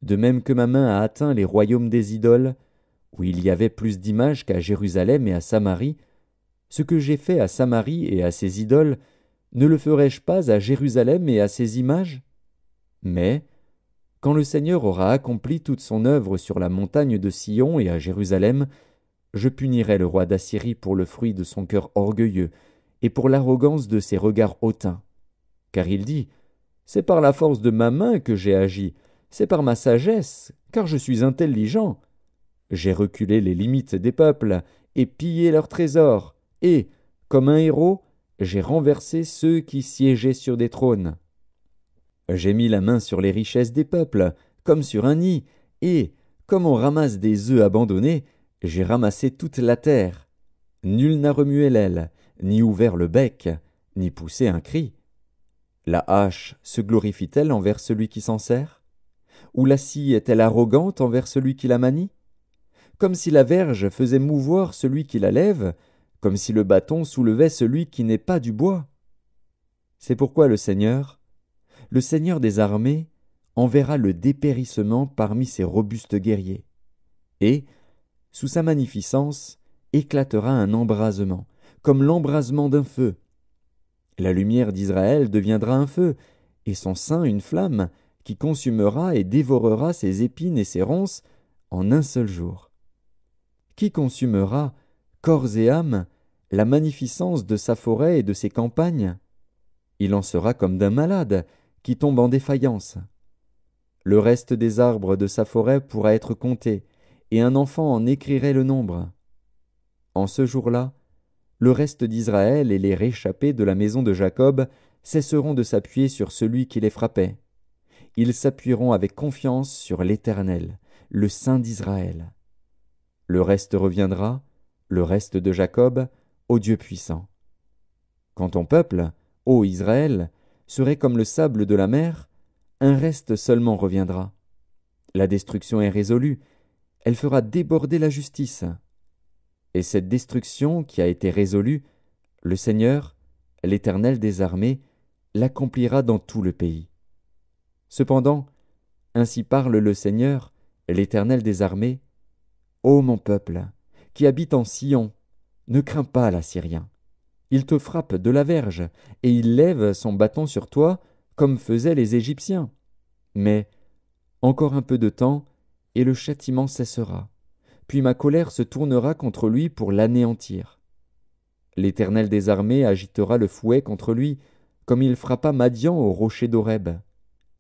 De même que ma main a atteint les royaumes des idoles, où il y avait plus d'images qu'à Jérusalem et à Samarie, ce que j'ai fait à Samarie et à ses idoles, ne le ferai-je pas à Jérusalem et à ses images? Mais, quand le Seigneur aura accompli toute son œuvre sur la montagne de Sion et à Jérusalem, je punirai le roi d'Assyrie pour le fruit de son cœur orgueilleux et pour l'arrogance de ses regards hautains. Car il dit, « C'est par la force de ma main que j'ai agi, c'est par ma sagesse, car je suis intelligent. J'ai reculé les limites des peuples et pillé leurs trésors, et, comme un héros, j'ai renversé ceux qui siégeaient sur des trônes. J'ai mis la main sur les richesses des peuples, comme sur un nid, et, comme on ramasse des œufs abandonnés, j'ai ramassé toute la terre. Nul n'a remué l'aile, ni ouvert le bec, ni poussé un cri. La hache se glorifie-t-elle envers celui qui s'en sert? Ou la scie est-elle arrogante envers celui qui la manie? Comme si la verge faisait mouvoir celui qui la lève, comme si le bâton soulevait celui qui n'est pas du bois. C'est pourquoi le Seigneur des armées, enverra le dépérissement parmi ses robustes guerriers. Et, sous sa magnificence, éclatera un embrasement, comme l'embrasement d'un feu. La lumière d'Israël deviendra un feu, et son sein une flamme, qui consumera et dévorera ses épines et ses ronces en un seul jour. Qui consumera, corps et âme, la magnificence de sa forêt et de ses campagnes. Il en sera comme d'un malade qui tombe en défaillance. Le reste des arbres de sa forêt pourra être compté, et un enfant en écrirait le nombre. En ce jour-là, le reste d'Israël et les réchappés de la maison de Jacob cesseront de s'appuyer sur celui qui les frappait. Ils s'appuieront avec confiance sur l'Éternel, le Saint d'Israël. Le reste reviendra, le reste de Jacob, au Dieu puissant. Quand ton peuple, ô Israël, serait comme le sable de la mer, un reste seulement reviendra. La destruction est résolue, elle fera déborder la justice. Et cette destruction qui a été résolue, le Seigneur, l'Éternel des armées, l'accomplira dans tout le pays. Cependant, ainsi parle le Seigneur, l'Éternel des armées, ô mon peuple, qui habite en Sion, ne crains pas l'Assyrien. Il te frappe de la verge, et il lève son bâton sur toi, comme faisaient les Égyptiens. Mais encore un peu de temps, et le châtiment cessera. Puis ma colère se tournera contre lui pour l'anéantir. L'Éternel des armées agitera le fouet contre lui, comme il frappa Madian au rocher d'Horeb.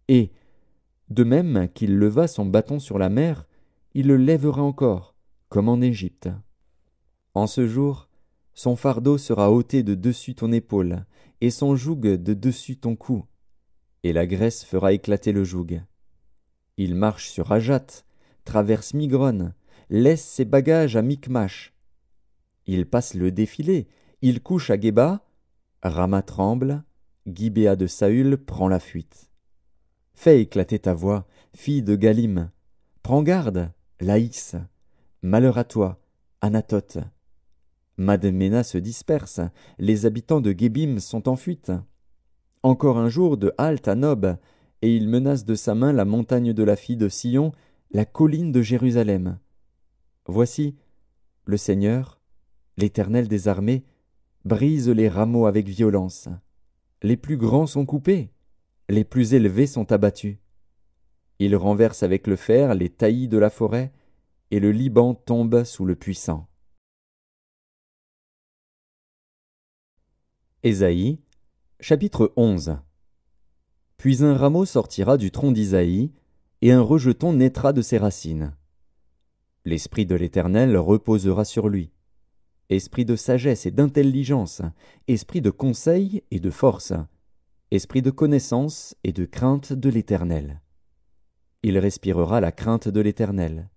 Et, de même qu'il leva son bâton sur la mer, il le lèvera encore, comme en Égypte. En ce jour, son fardeau sera ôté de dessus ton épaule, et son joug de dessus ton cou, et la graisse fera éclater le joug. Il marche sur Ajat, traverse Migron, laisse ses bagages à Micmash. Il passe le défilé, il couche à Géba, Rama tremble, Gibéa de Saül prend la fuite. Fais éclater ta voix, fille de Galim. Prends garde, Laïs. Malheur à toi, Anatoth. Madmena se disperse, les habitants de Gébim sont en fuite. Encore un jour de halte à Nob, et il menace de sa main la montagne de la fille de Sion, la colline de Jérusalem. Voici, le Seigneur, l'Éternel des armées, brise les rameaux avec violence. Les plus grands sont coupés, les plus élevés sont abattus. Il renverse avec le fer les taillis de la forêt, et le Liban tombe sous le puissant. Ésaïe, chapitre 11. Puis un rameau sortira du tronc d'Isaïe, et un rejeton naîtra de ses racines. L'Esprit de l'Éternel reposera sur lui. Esprit de sagesse et d'intelligence, esprit de conseil et de force, esprit de connaissance et de crainte de l'Éternel. Il respirera la crainte de l'Éternel.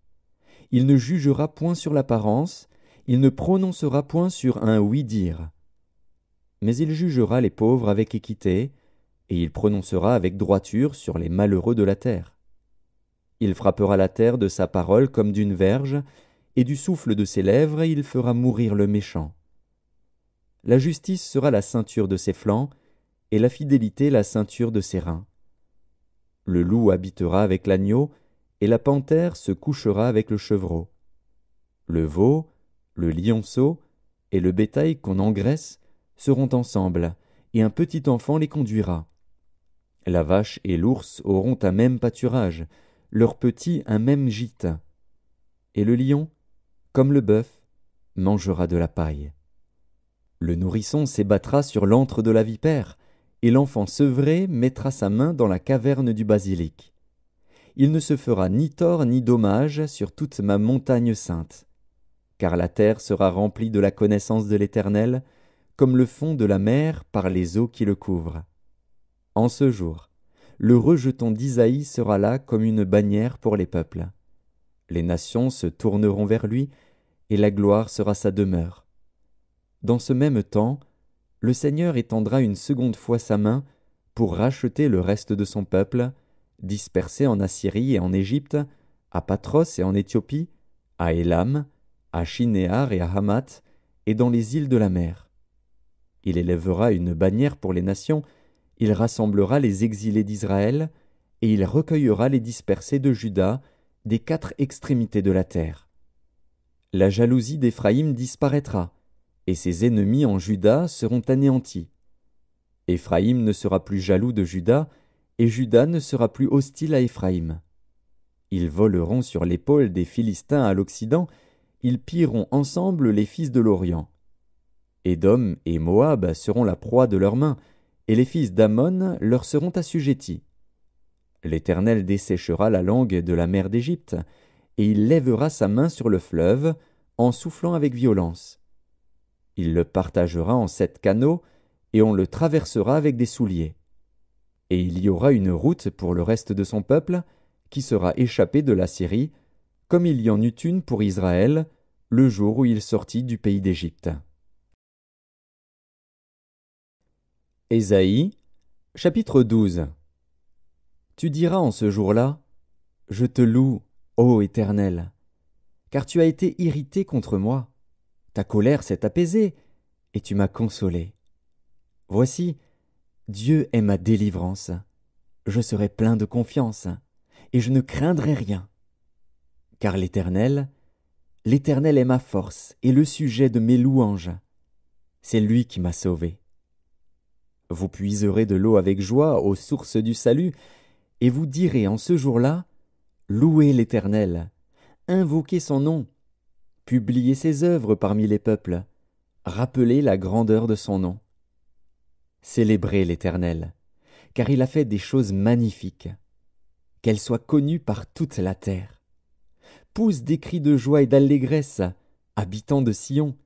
Il ne jugera point sur l'apparence, il ne prononcera point sur un oui-dire. Mais il jugera les pauvres avec équité, et il prononcera avec droiture sur les malheureux de la terre. Il frappera la terre de sa parole comme d'une verge, et du souffle de ses lèvres il fera mourir le méchant. La justice sera la ceinture de ses flancs, et la fidélité la ceinture de ses reins. Le loup habitera avec l'agneau, et la panthère se couchera avec le chevreau. Le veau, le lionceau, et le bétail qu'on engraisse seront ensemble, et un petit enfant les conduira. La vache et l'ours auront un même pâturage, leurs petits un même gîte. Et le lion, comme le bœuf, mangera de la paille. Le nourrisson s'ébattra sur l'antre de la vipère, et l'enfant sevré mettra sa main dans la caverne du basilic. Il ne se fera ni tort ni dommage sur toute ma montagne sainte, car la terre sera remplie de la connaissance de l'Éternel, comme le fond de la mer par les eaux qui le couvrent. En ce jour, le rejeton d'Isaïe sera là comme une bannière pour les peuples. Les nations se tourneront vers lui, et la gloire sera sa demeure. Dans ce même temps, le Seigneur étendra une seconde fois sa main pour racheter le reste de son peuple, dispersé en Assyrie et en Égypte, à Patros et en Éthiopie, à Élam, à Shinéar et à Hamath, et dans les îles de la mer. Il élèvera une bannière pour les nations, il rassemblera les exilés d'Israël, et il recueillera les dispersés de Juda des 4 extrémités de la terre. La jalousie d'Éphraïm disparaîtra, et ses ennemis en Juda seront anéantis. Éphraïm ne sera plus jaloux de Juda, et Juda ne sera plus hostile à Éphraïm. Ils voleront sur l'épaule des Philistins à l'Occident, ils pilleront ensemble les fils de l'Orient. Édom et Moab seront la proie de leurs mains, et les fils d'Ammon leur seront assujettis. L'Éternel desséchera la langue de la mer d'Égypte, et il lèvera sa main sur le fleuve, en soufflant avec violence. Il le partagera en 7 canaux, et on le traversera avec des souliers. Et il y aura une route pour le reste de son peuple, qui sera échappé de l'Assyrie, comme il y en eut une pour Israël, le jour où il sortit du pays d'Égypte. Ésaïe, chapitre 12. Tu diras en ce jour-là, « Je te loue, ô Éternel, car tu as été irrité contre moi. Ta colère s'est apaisée, et tu m'as consolé. Voici, Dieu est ma délivrance. Je serai plein de confiance, et je ne craindrai rien. Car l'Éternel est ma force et le sujet de mes louanges. C'est lui qui m'a sauvé. Vous puiserez de l'eau avec joie aux sources du salut, et vous direz en ce jour-là, louez l'Éternel, invoquez son nom, publiez ses œuvres parmi les peuples, rappelez la grandeur de son nom. Célébrez l'Éternel, car il a fait des choses magnifiques. Qu'elle soit connue par toute la terre. Pousse des cris de joie et d'allégresse, habitants de Sion,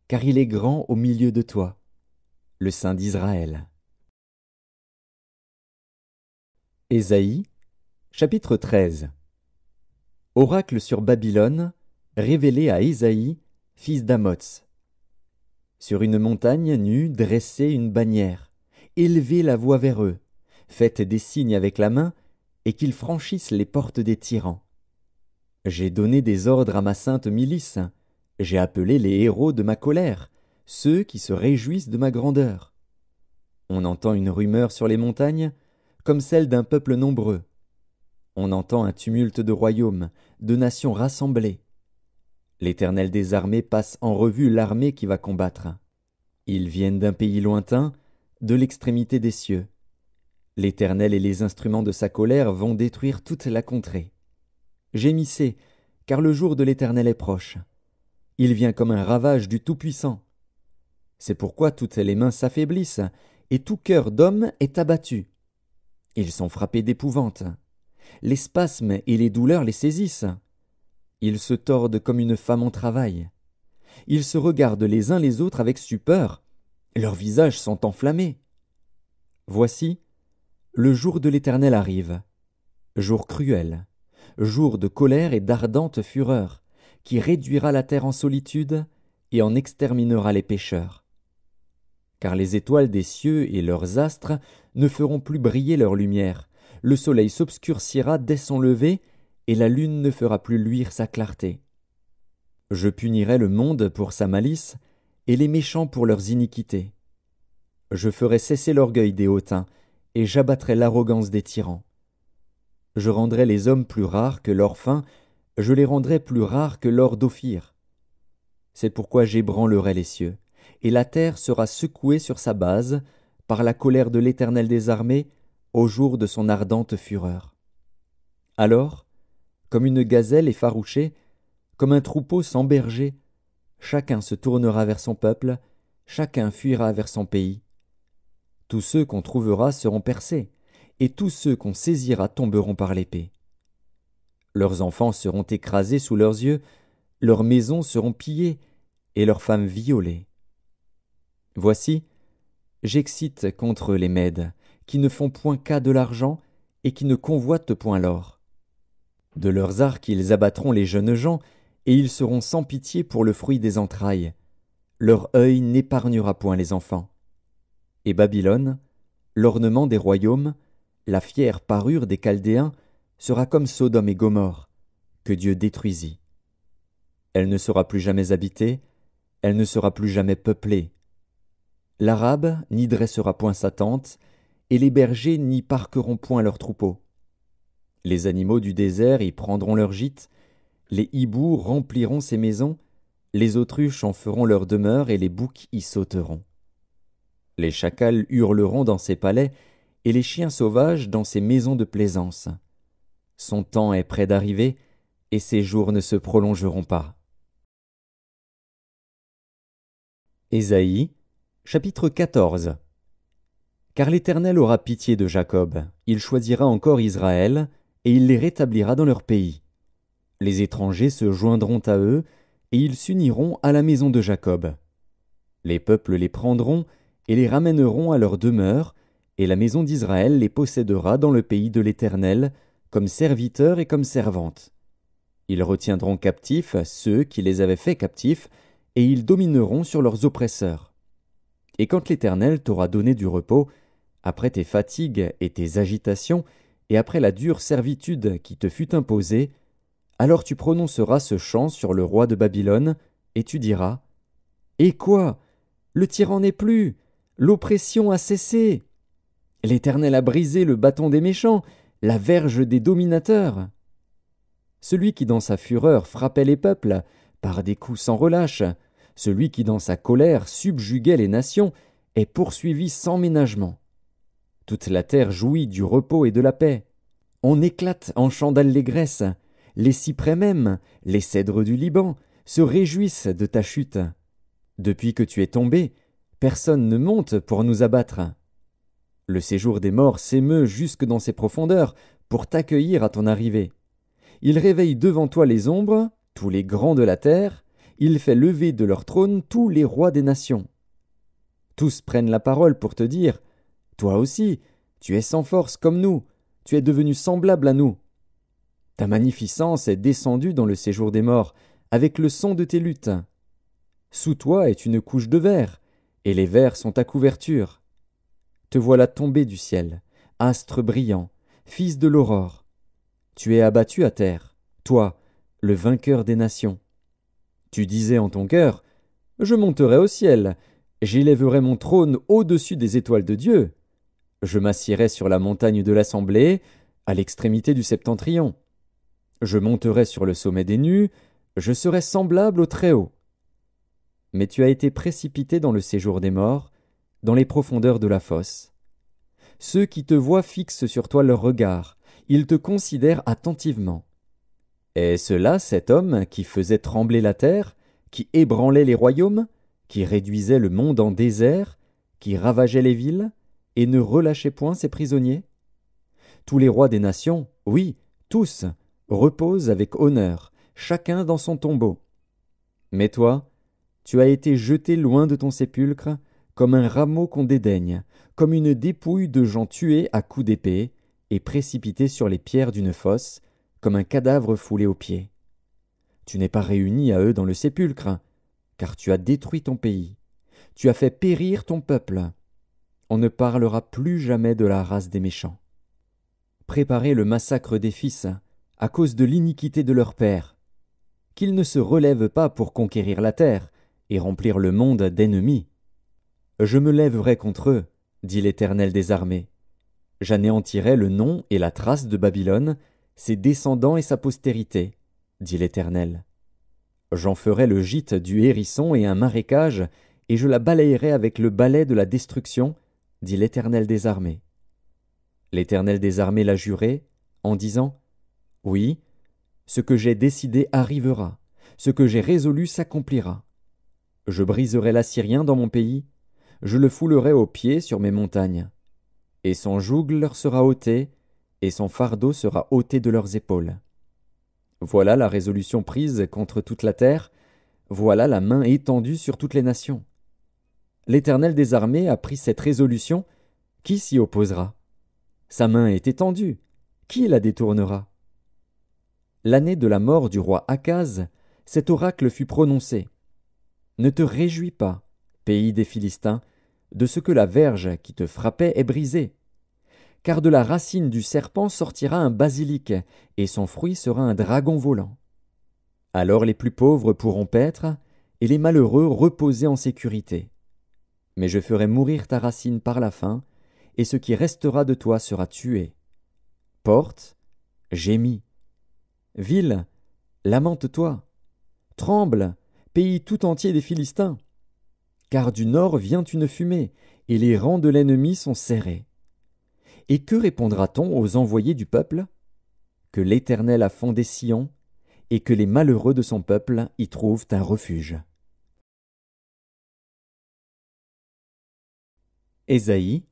car il est grand au milieu de toi, le Saint d'Israël. Ésaïe, chapitre 13. Oracle sur Babylone, révélé à Ésaïe, fils d'Amoz. Sur une montagne nue, dressez une bannière, élevez la voix vers eux, faites des signes avec la main, et qu'ils franchissent les portes des tyrans. J'ai donné des ordres à ma sainte milice, j'ai appelé les héros de ma colère, ceux qui se réjouissent de ma grandeur. On entend une rumeur sur les montagnes, comme celle d'un peuple nombreux. On entend un tumulte de royaumes, de nations rassemblées. L'Éternel des armées passe en revue l'armée qui va combattre. Ils viennent d'un pays lointain, de l'extrémité des cieux. L'Éternel et les instruments de sa colère vont détruire toute la contrée. Gémissez, car le jour de l'Éternel est proche. Il vient comme un ravage du Tout-Puissant. C'est pourquoi toutes les mains s'affaiblissent, et tout cœur d'homme est abattu. Ils sont frappés d'épouvante. Les spasmes et les douleurs les saisissent. Ils se tordent comme une femme en travail. Ils se regardent les uns les autres avec stupeur. Leurs visages sont enflammés. Voici, le jour de l'Éternel arrive. Jour cruel, jour de colère et d'ardente fureur, qui réduira la terre en solitude et en exterminera les pécheurs. Car les étoiles des cieux et leurs astres ne feront plus briller leur lumière, le soleil s'obscurcira dès son lever, et la lune ne fera plus luire sa clarté. Je punirai le monde pour sa malice, et les méchants pour leurs iniquités. Je ferai cesser l'orgueil des hautains, et j'abattrai l'arrogance des tyrans. Je rendrai les hommes plus rares que l'or fin, je les rendrai plus rares que l'or d'Ophir. C'est pourquoi j'ébranlerai les cieux, et la terre sera secouée sur sa base, par la colère de l'Éternel des armées, au jour de son ardente fureur. Alors, comme une gazelle effarouchée, comme un troupeau sans berger, chacun se tournera vers son peuple, chacun fuira vers son pays. Tous ceux qu'on trouvera seront percés, et tous ceux qu'on saisira tomberont par l'épée. Leurs enfants seront écrasés sous leurs yeux, leurs maisons seront pillées, et leurs femmes violées. Voici, j'excite contre les Mèdes, qui ne font point cas de l'argent, et qui ne convoitent point l'or. De leurs arcs ils abattront les jeunes gens, et ils seront sans pitié pour le fruit des entrailles. Leur œil n'épargnera point les enfants. Et Babylone, l'ornement des royaumes, la fière parure des Chaldéens, sera comme Sodome et Gomorrhe, que Dieu détruisit. Elle ne sera plus jamais habitée, elle ne sera plus jamais peuplée. L'Arabe n'y dressera point sa tente, et les bergers n'y parqueront point leurs troupeaux. Les animaux du désert y prendront leur gîte, les hiboux rempliront ses maisons, les autruches en feront leur demeure et les boucs y sauteront. Les chacals hurleront dans ses palais, et les chiens sauvages dans ses maisons de plaisance. Son temps est près d'arriver, et ses jours ne se prolongeront pas. Ésaïe, chapitre 14. Car l'Éternel aura pitié de Jacob, il choisira encore Israël, et il les rétablira dans leur pays. Les étrangers se joindront à eux, et ils s'uniront à la maison de Jacob. Les peuples les prendront, et les ramèneront à leur demeure, et la maison d'Israël les possédera dans le pays de l'Éternel, comme serviteurs et comme servantes. Ils retiendront captifs ceux qui les avaient faits captifs, et ils domineront sur leurs oppresseurs. Et quand l'Éternel t'aura donné du repos, après tes fatigues et tes agitations, et après la dure servitude qui te fut imposée, alors tu prononceras ce chant sur le roi de Babylone, et tu diras: Et quoi? Le tyran n'est plus, l'oppression a cessé. L'Éternel a brisé le bâton des méchants, la verge des dominateurs. Celui qui dans sa fureur frappait les peuples, par des coups sans relâche, celui qui dans sa colère subjuguait les nations, est poursuivi sans ménagement. Toute la terre jouit du repos et de la paix. On éclate en chants d'allégresse. Les cyprès même, les cèdres du Liban, se réjouissent de ta chute. Depuis que tu es tombé, personne ne monte pour nous abattre. Le séjour des morts s'émeut jusque dans ses profondeurs pour t'accueillir à ton arrivée. Il réveille devant toi les ombres, tous les grands de la terre, il fait lever de leur trône tous les rois des nations. Tous prennent la parole pour te dire: Toi aussi, tu es sans force comme nous, tu es devenu semblable à nous. Ta magnificence est descendue dans le séjour des morts, avec le son de tes luttes. Sous toi est une couche de verre, et les vers sont ta couverture. Te voilà tombé du ciel, astre brillant, fils de l'aurore. Tu es abattu à terre, toi, le vainqueur des nations. Tu disais en ton cœur: Je monterai au ciel, j'élèverai mon trône au-dessus des étoiles de Dieu. Je m'assiérai sur la montagne de l'assemblée, à l'extrémité du septentrion. Je monterai sur le sommet des nues, je serai semblable au Très-Haut. Mais tu as été précipité dans le séjour des morts, dans les profondeurs de la fosse. Ceux qui te voient fixent sur toi leur regard, ils te considèrent attentivement. Est-ce là cet homme qui faisait trembler la terre, qui ébranlait les royaumes, qui réduisait le monde en désert, qui ravageait les villes, et ne relâchait point ses prisonniers? Tous les rois des nations, oui, tous, reposent avec honneur, chacun dans son tombeau. Mais toi, tu as été jeté loin de ton sépulcre, comme un rameau qu'on dédaigne, comme une dépouille de gens tués à coups d'épée, et précipité sur les pierres d'une fosse, comme un cadavre foulé aux pieds. Tu n'es pas réuni à eux dans le sépulcre, car tu as détruit ton pays. Tu as fait périr ton peuple. On ne parlera plus jamais de la race des méchants. Préparez le massacre des fils, à cause de l'iniquité de leur père. Qu'ils ne se relèvent pas pour conquérir la terre, et remplir le monde d'ennemis. Je me lèverai contre eux, dit l'Éternel des armées. J'anéantirai le nom et la trace de Babylone, ses descendants et sa postérité, dit l'Éternel. J'en ferai le gîte du hérisson et un marécage, et je la balayerai avec le balai de la destruction, dit l'Éternel des armées. L'Éternel des armées l'a juré, en disant: Oui, ce que j'ai décidé arrivera, ce que j'ai résolu s'accomplira. Je briserai l'Assyrien dans mon pays, je le foulerai aux pieds sur mes montagnes. Et son joug leur sera ôté, et son fardeau sera ôté de leurs épaules. Voilà la résolution prise contre toute la terre, voilà la main étendue sur toutes les nations. L'Éternel des armées a pris cette résolution, qui s'y opposera? Sa main est étendue, qui la détournera? L'année de la mort du roi Akaz, cet oracle fut prononcé. Ne te réjouis pas, pays des Philistins, de ce que la verge qui te frappait est brisée. Car de la racine du serpent sortira un basilic, et son fruit sera un dragon volant. Alors les plus pauvres pourront paître, et les malheureux reposer en sécurité. Mais je ferai mourir ta racine par la faim, et ce qui restera de toi sera tué. Porte, gémis. Ville, lamente-toi. Tremble, pays tout entier des Philistins. Car du nord vient une fumée, et les rangs de l'ennemi sont serrés. Et que répondra-t-on aux envoyés du peuple? Que l'Éternel a fondé Sion, et que les malheureux de son peuple y trouvent un refuge. Ésaïe,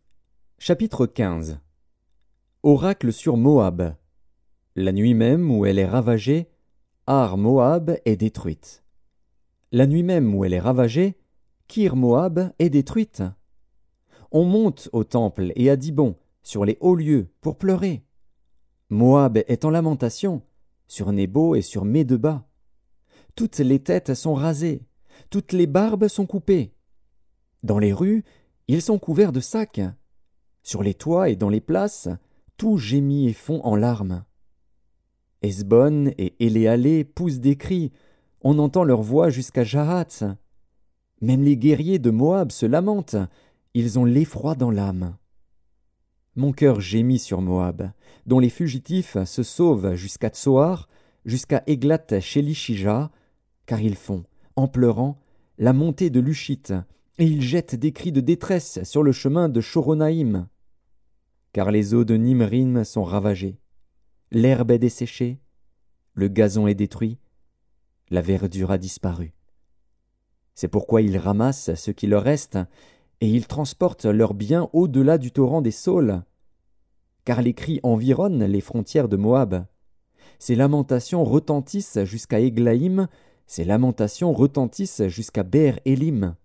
chapitre 15. Oracle sur Moab. La nuit même où elle est ravagée, Ar Moab est détruite. La nuit même où elle est ravagée, Kir Moab est détruite. On monte au temple et à Dibon, sur les hauts lieux, pour pleurer. Moab est en lamentation, sur Nébo et sur Médeba. Toutes les têtes sont rasées, toutes les barbes sont coupées. Dans les rues, ils sont couverts de sacs. Sur les toits et dans les places, tout gémit et fond en larmes. Hesbon et Éléalé poussent des cris, on entend leur voix jusqu'à Jahath. Même les guerriers de Moab se lamentent, ils ont l'effroi dans l'âme. Mon cœur gémit sur Moab, dont les fugitifs se sauvent jusqu'à Tsoar, jusqu'à Églat-Shélishija, car ils font, en pleurant, la montée de Lushit, et ils jettent des cris de détresse sur le chemin de Choronaïm. Car les eaux de Nimrim sont ravagées, l'herbe est desséchée, le gazon est détruit, la verdure a disparu. C'est pourquoi ils ramassent ce qui leur reste, et ils transportent leurs biens au-delà du torrent des Saules. Car les cris environnent les frontières de Moab. Ces lamentations retentissent jusqu'à Églaïm, ces lamentations retentissent jusqu'à Beer-Élim.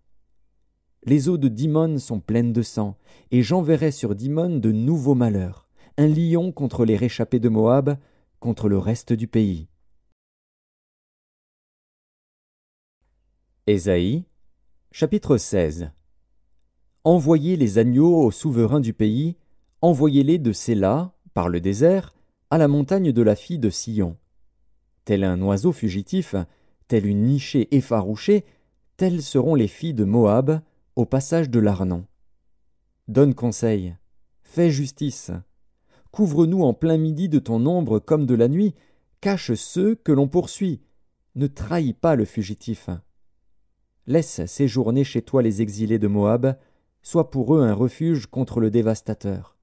Les eaux de Dimon sont pleines de sang, et j'enverrai sur Dimon de nouveaux malheurs, un lion contre les réchappés de Moab, contre le reste du pays. Ésaïe, chapitre 16. Envoyez les agneaux aux souverains du pays, envoyez-les de Séla, par le désert, à la montagne de la fille de Sion. Tel un oiseau fugitif, tel une nichée effarouchée, telles seront les filles de Moab, au passage de l'Arnon. Donne conseil, fais justice. Couvre-nous en plein midi de ton ombre comme de la nuit, cache ceux que l'on poursuit. Ne trahis pas le fugitif. Laisse séjourner chez toi les exilés de Moab, sois pour eux un refuge contre le dévastateur.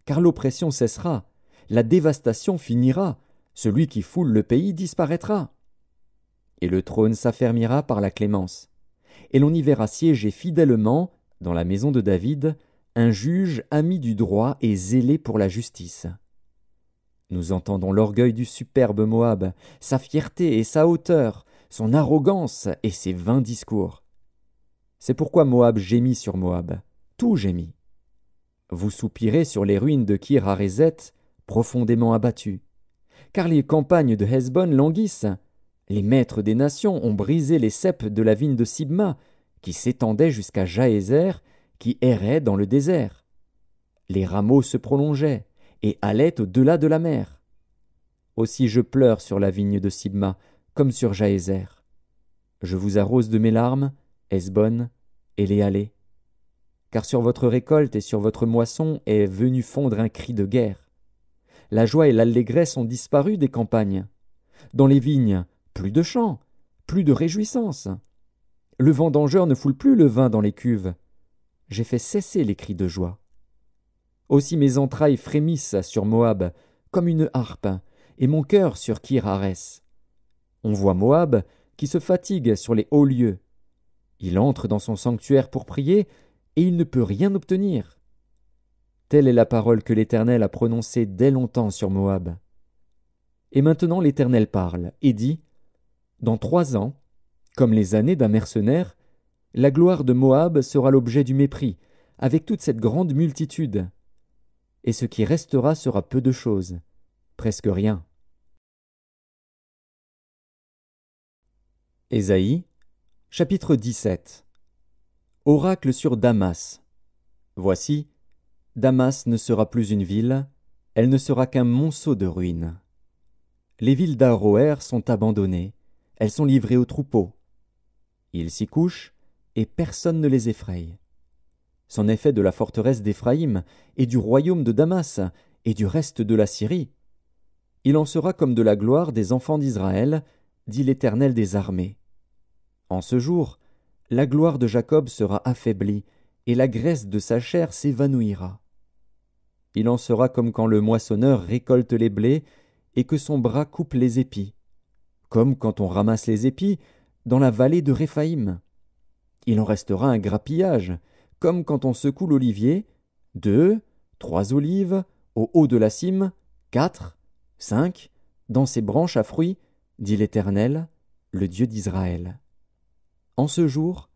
Car l'oppression cessera, la dévastation finira, celui qui foule le pays disparaîtra. Et le trône s'affermira par la clémence. Et l'on y verra siéger fidèlement, dans la maison de David, un juge ami du droit et zélé pour la justice. Nous entendons l'orgueil du superbe Moab, sa fierté et sa hauteur, son arrogance et ses vains discours. C'est pourquoi Moab gémit sur Moab, tout gémit. Vous soupirez sur les ruines de Kir-Harézet, profondément abattues. Car les campagnes de Hesbon languissent. Les maîtres des nations ont brisé les ceps de la vigne de Sibma, qui s'étendait jusqu'à Jaézer, qui errait dans le désert. Les rameaux se prolongeaient et allaient au-delà de la mer. Aussi je pleure sur la vigne de Sibma, comme sur Jaézer. Je vous arrose de mes larmes, Hesbon, Éléalé. Car sur votre récolte et sur votre moisson est venu fondre un cri de guerre. La joie et l'allégresse ont disparu des campagnes. Dans les vignes, plus de chants, plus de réjouissance. Le vendangeur ne foule plus le vin dans les cuves. J'ai fait cesser les cris de joie. Aussi mes entrailles frémissent sur Moab, comme une harpe, et mon cœur sur Kir-Harès. On voit Moab qui se fatigue sur les hauts lieux. Il entre dans son sanctuaire pour prier, et il ne peut rien obtenir. Telle est la parole que l'Éternel a prononcée dès longtemps sur Moab. Et maintenant l'Éternel parle, et dit, « Dans 3 ans, comme les années d'un mercenaire, la gloire de Moab sera l'objet du mépris, avec toute cette grande multitude. Et ce qui restera sera peu de choses, presque rien. » Ésaïe, chapitre 17. Oracle sur Damas. Voici, Damas ne sera plus une ville, elle ne sera qu'un monceau de ruines. Les villes d'Aroër sont abandonnées, elles sont livrées aux troupeaux. Ils s'y couchent, et personne ne les effraie. C'en est fait de la forteresse d'Éphraïm, et du royaume de Damas, et du reste de la Syrie. Il en sera comme de la gloire des enfants d'Israël, dit l'Éternel des armées. En ce jour, la gloire de Jacob sera affaiblie, et la graisse de sa chair s'évanouira. Il en sera comme quand le moissonneur récolte les blés, et que son bras coupe les épis, comme quand on ramasse les épis dans la vallée de Réphaïm. Il en restera un grappillage, comme quand on secoue l'olivier, 2, 3 olives, au haut de la cime, 4, 5, dans ses branches à fruits, dit l'Éternel, le Dieu d'Israël. En ce jour,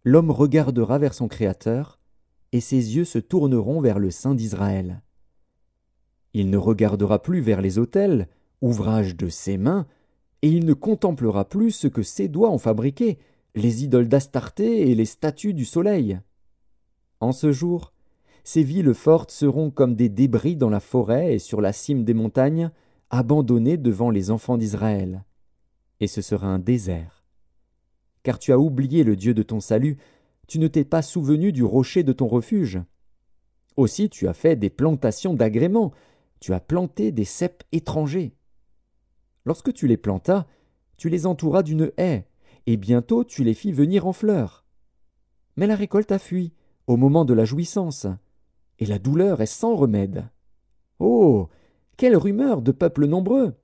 l'homme regardera vers son Créateur, et ses yeux se tourneront vers le Saint d'Israël. Il ne regardera plus vers les autels, ouvrage de ses mains, et il ne contemplera plus ce que ses doigts ont fabriqué, les idoles d'Astarté et les statues du soleil. En ce jour, ces villes fortes seront comme des débris dans la forêt et sur la cime des montagnes, abandonnées devant les enfants d'Israël. Et ce sera un désert. Car tu as oublié le Dieu de ton salut, tu ne t'es pas souvenu du rocher de ton refuge. Aussi tu as fait des plantations d'agréments, tu as planté des ceps étrangers. Lorsque tu les plantas, tu les entouras d'une haie, et bientôt tu les fis venir en fleurs. Mais la récolte a fui, au moment de la jouissance, et la douleur est sans remède. Oh, quelle rumeur de peuples nombreux!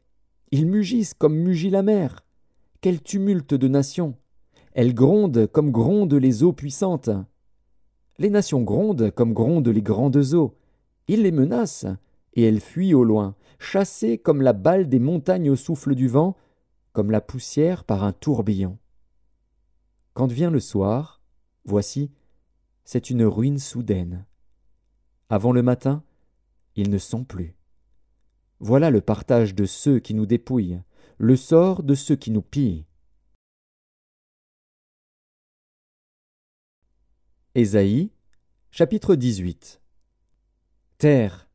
Ils mugissent comme mugit la mer. Quel tumulte de nations! Elles grondent comme grondent les eaux puissantes. Les nations grondent comme grondent les grandes eaux. Ils les menacent, et elles fuient au loin, chassées comme la balle des montagnes au souffle du vent, comme la poussière par un tourbillon. Quand vient le soir, voici, c'est une ruine soudaine. Avant le matin, ils ne sont plus. Voilà le partage de ceux qui nous dépouillent, le sort de ceux qui nous pillent. Ésaïe, chapitre 18. Terre,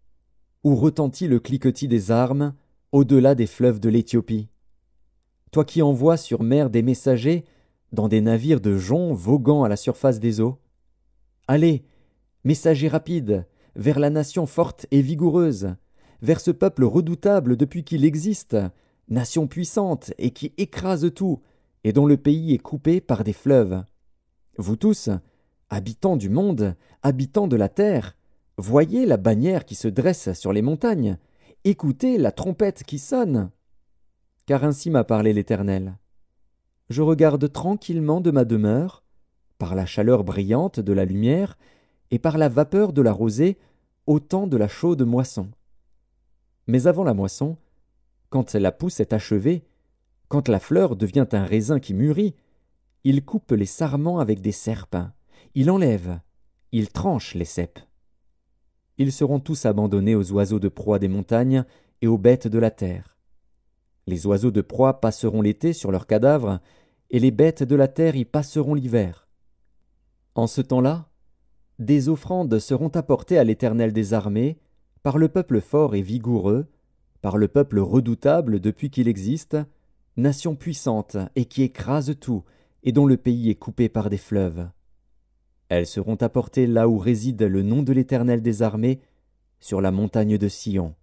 où retentit le cliquetis des armes, au-delà des fleuves de l'Éthiopie. Toi qui envoies sur mer des messagers, dans des navires de joncs voguant à la surface des eaux. Allez, messagers rapides, vers la nation forte et vigoureuse, vers ce peuple redoutable depuis qu'il existe, nation puissante et qui écrase tout, et dont le pays est coupé par des fleuves. Vous tous, habitants du monde, habitants de la terre, voyez la bannière qui se dresse sur les montagnes, écoutez la trompette qui sonne. Car ainsi m'a parlé l'Éternel. Je regarde tranquillement de ma demeure, par la chaleur brillante de la lumière, et par la vapeur de la rosée, au temps de la chaude moisson. Mais avant la moisson, quand la pousse est achevée, quand la fleur devient un raisin qui mûrit, il coupe les sarments avec des serpes, il enlève, il tranche les ceps. Ils seront tous abandonnés aux oiseaux de proie des montagnes et aux bêtes de la terre. Les oiseaux de proie passeront l'été sur leurs cadavres, et les bêtes de la terre y passeront l'hiver. En ce temps-là, des offrandes seront apportées à l'Éternel des armées, par le peuple fort et vigoureux, par le peuple redoutable depuis qu'il existe, nation puissante et qui écrase tout, et dont le pays est coupé par des fleuves. Elles seront apportées là où réside le nom de l'Éternel des armées, sur la montagne de Sion.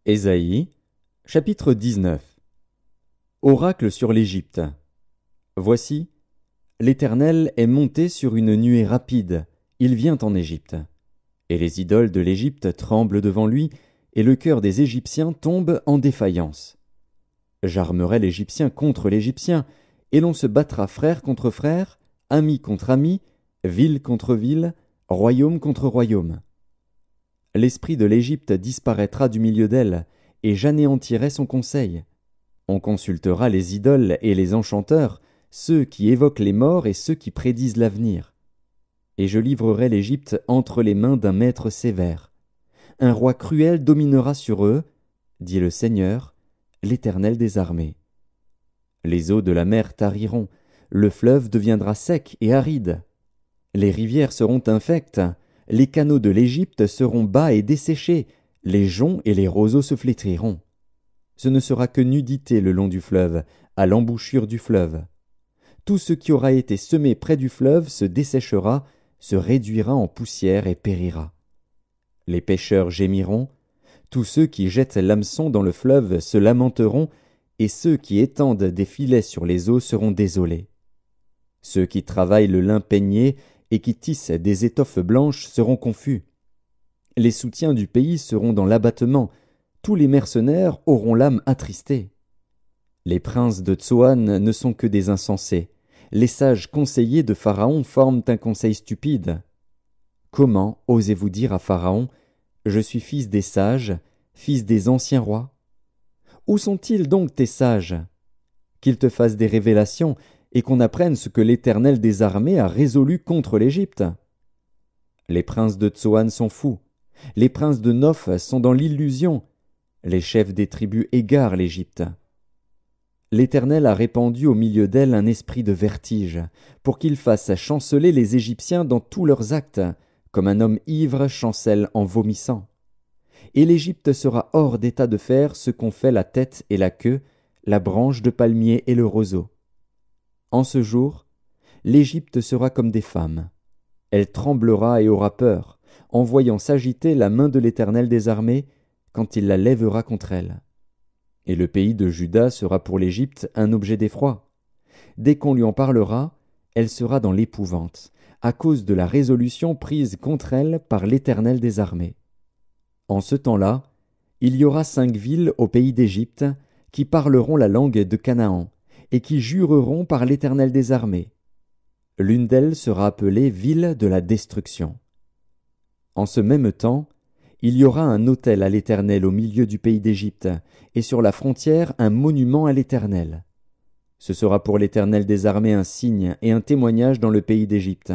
Ésaïe, chapitre 19. Oracle sur l'Égypte. Voici, l'Éternel est monté sur une nuée rapide, il vient en Égypte. Et les idoles de l'Égypte tremblent devant lui, et le cœur des Égyptiens tombe en défaillance. J'armerai l'Égyptien contre l'Égyptien, et l'on se battra frère contre frère, ami contre ami, ville contre ville, royaume contre royaume. L'esprit de l'Égypte disparaîtra du milieu d'elle, et j'anéantirai son conseil. On consultera les idoles et les enchanteurs, ceux qui évoquent les morts et ceux qui prédisent l'avenir. Et je livrerai l'Égypte entre les mains d'un maître sévère. Un roi cruel dominera sur eux, dit le Seigneur, l'Éternel des armées. Les eaux de la mer tariront, le fleuve deviendra sec et aride. Les rivières seront infectes, les canaux de l'Égypte seront bas et desséchés, les joncs et les roseaux se flétriront. Ce ne sera que nudité le long du fleuve, à l'embouchure du fleuve. Tout ce qui aura été semé près du fleuve se desséchera, se réduira en poussière et périra. Les pêcheurs gémiront, tous ceux qui jettent l'hameçon dans le fleuve se lamenteront, et ceux qui étendent des filets sur les eaux seront désolés. Ceux qui travaillent le lin peigné et qui tissent des étoffes blanches seront confus. Les soutiens du pays seront dans l'abattement, tous les mercenaires auront l'âme attristée. Les princes de Tsoan ne sont que des insensés, Les sages conseillers de Pharaon forment un conseil stupide. Comment osez-vous dire à Pharaon, « Je suis fils des sages, fils des anciens rois » Où sont-ils donc tes sages? Qu'ils te fassent des révélations et qu'on apprenne ce que l'Éternel des armées a résolu contre l'Égypte. Les princes de Tsoan sont fous, les princes de Noph sont dans l'illusion, les chefs des tribus égarent l'Égypte. L'Éternel a répandu au milieu d'elle un esprit de vertige, pour qu'il fasse chanceler les Égyptiens dans tous leurs actes, comme un homme ivre chancelle en vomissant. Et l'Égypte sera hors d'état de faire ce qu'ont fait la tête et la queue, la branche de palmier et le roseau. En ce jour, l'Égypte sera comme des femmes. Elle tremblera et aura peur, en voyant s'agiter la main de l'Éternel des armées, quand il la lèvera contre elle. Et le pays de Juda sera pour l'Égypte un objet d'effroi. Dès qu'on lui en parlera, elle sera dans l'épouvante, à cause de la résolution prise contre elle par l'Éternel des armées. En ce temps-là, il y aura 5 villes au pays d'Égypte qui parleront la langue de Canaan et qui jureront par l'Éternel des armées. L'une d'elles sera appelée ville de la destruction. En ce même temps, il y aura un autel à l'Éternel au milieu du pays d'Égypte, et sur la frontière un monument à l'Éternel. Ce sera pour l'Éternel des armées un signe et un témoignage dans le pays d'Égypte.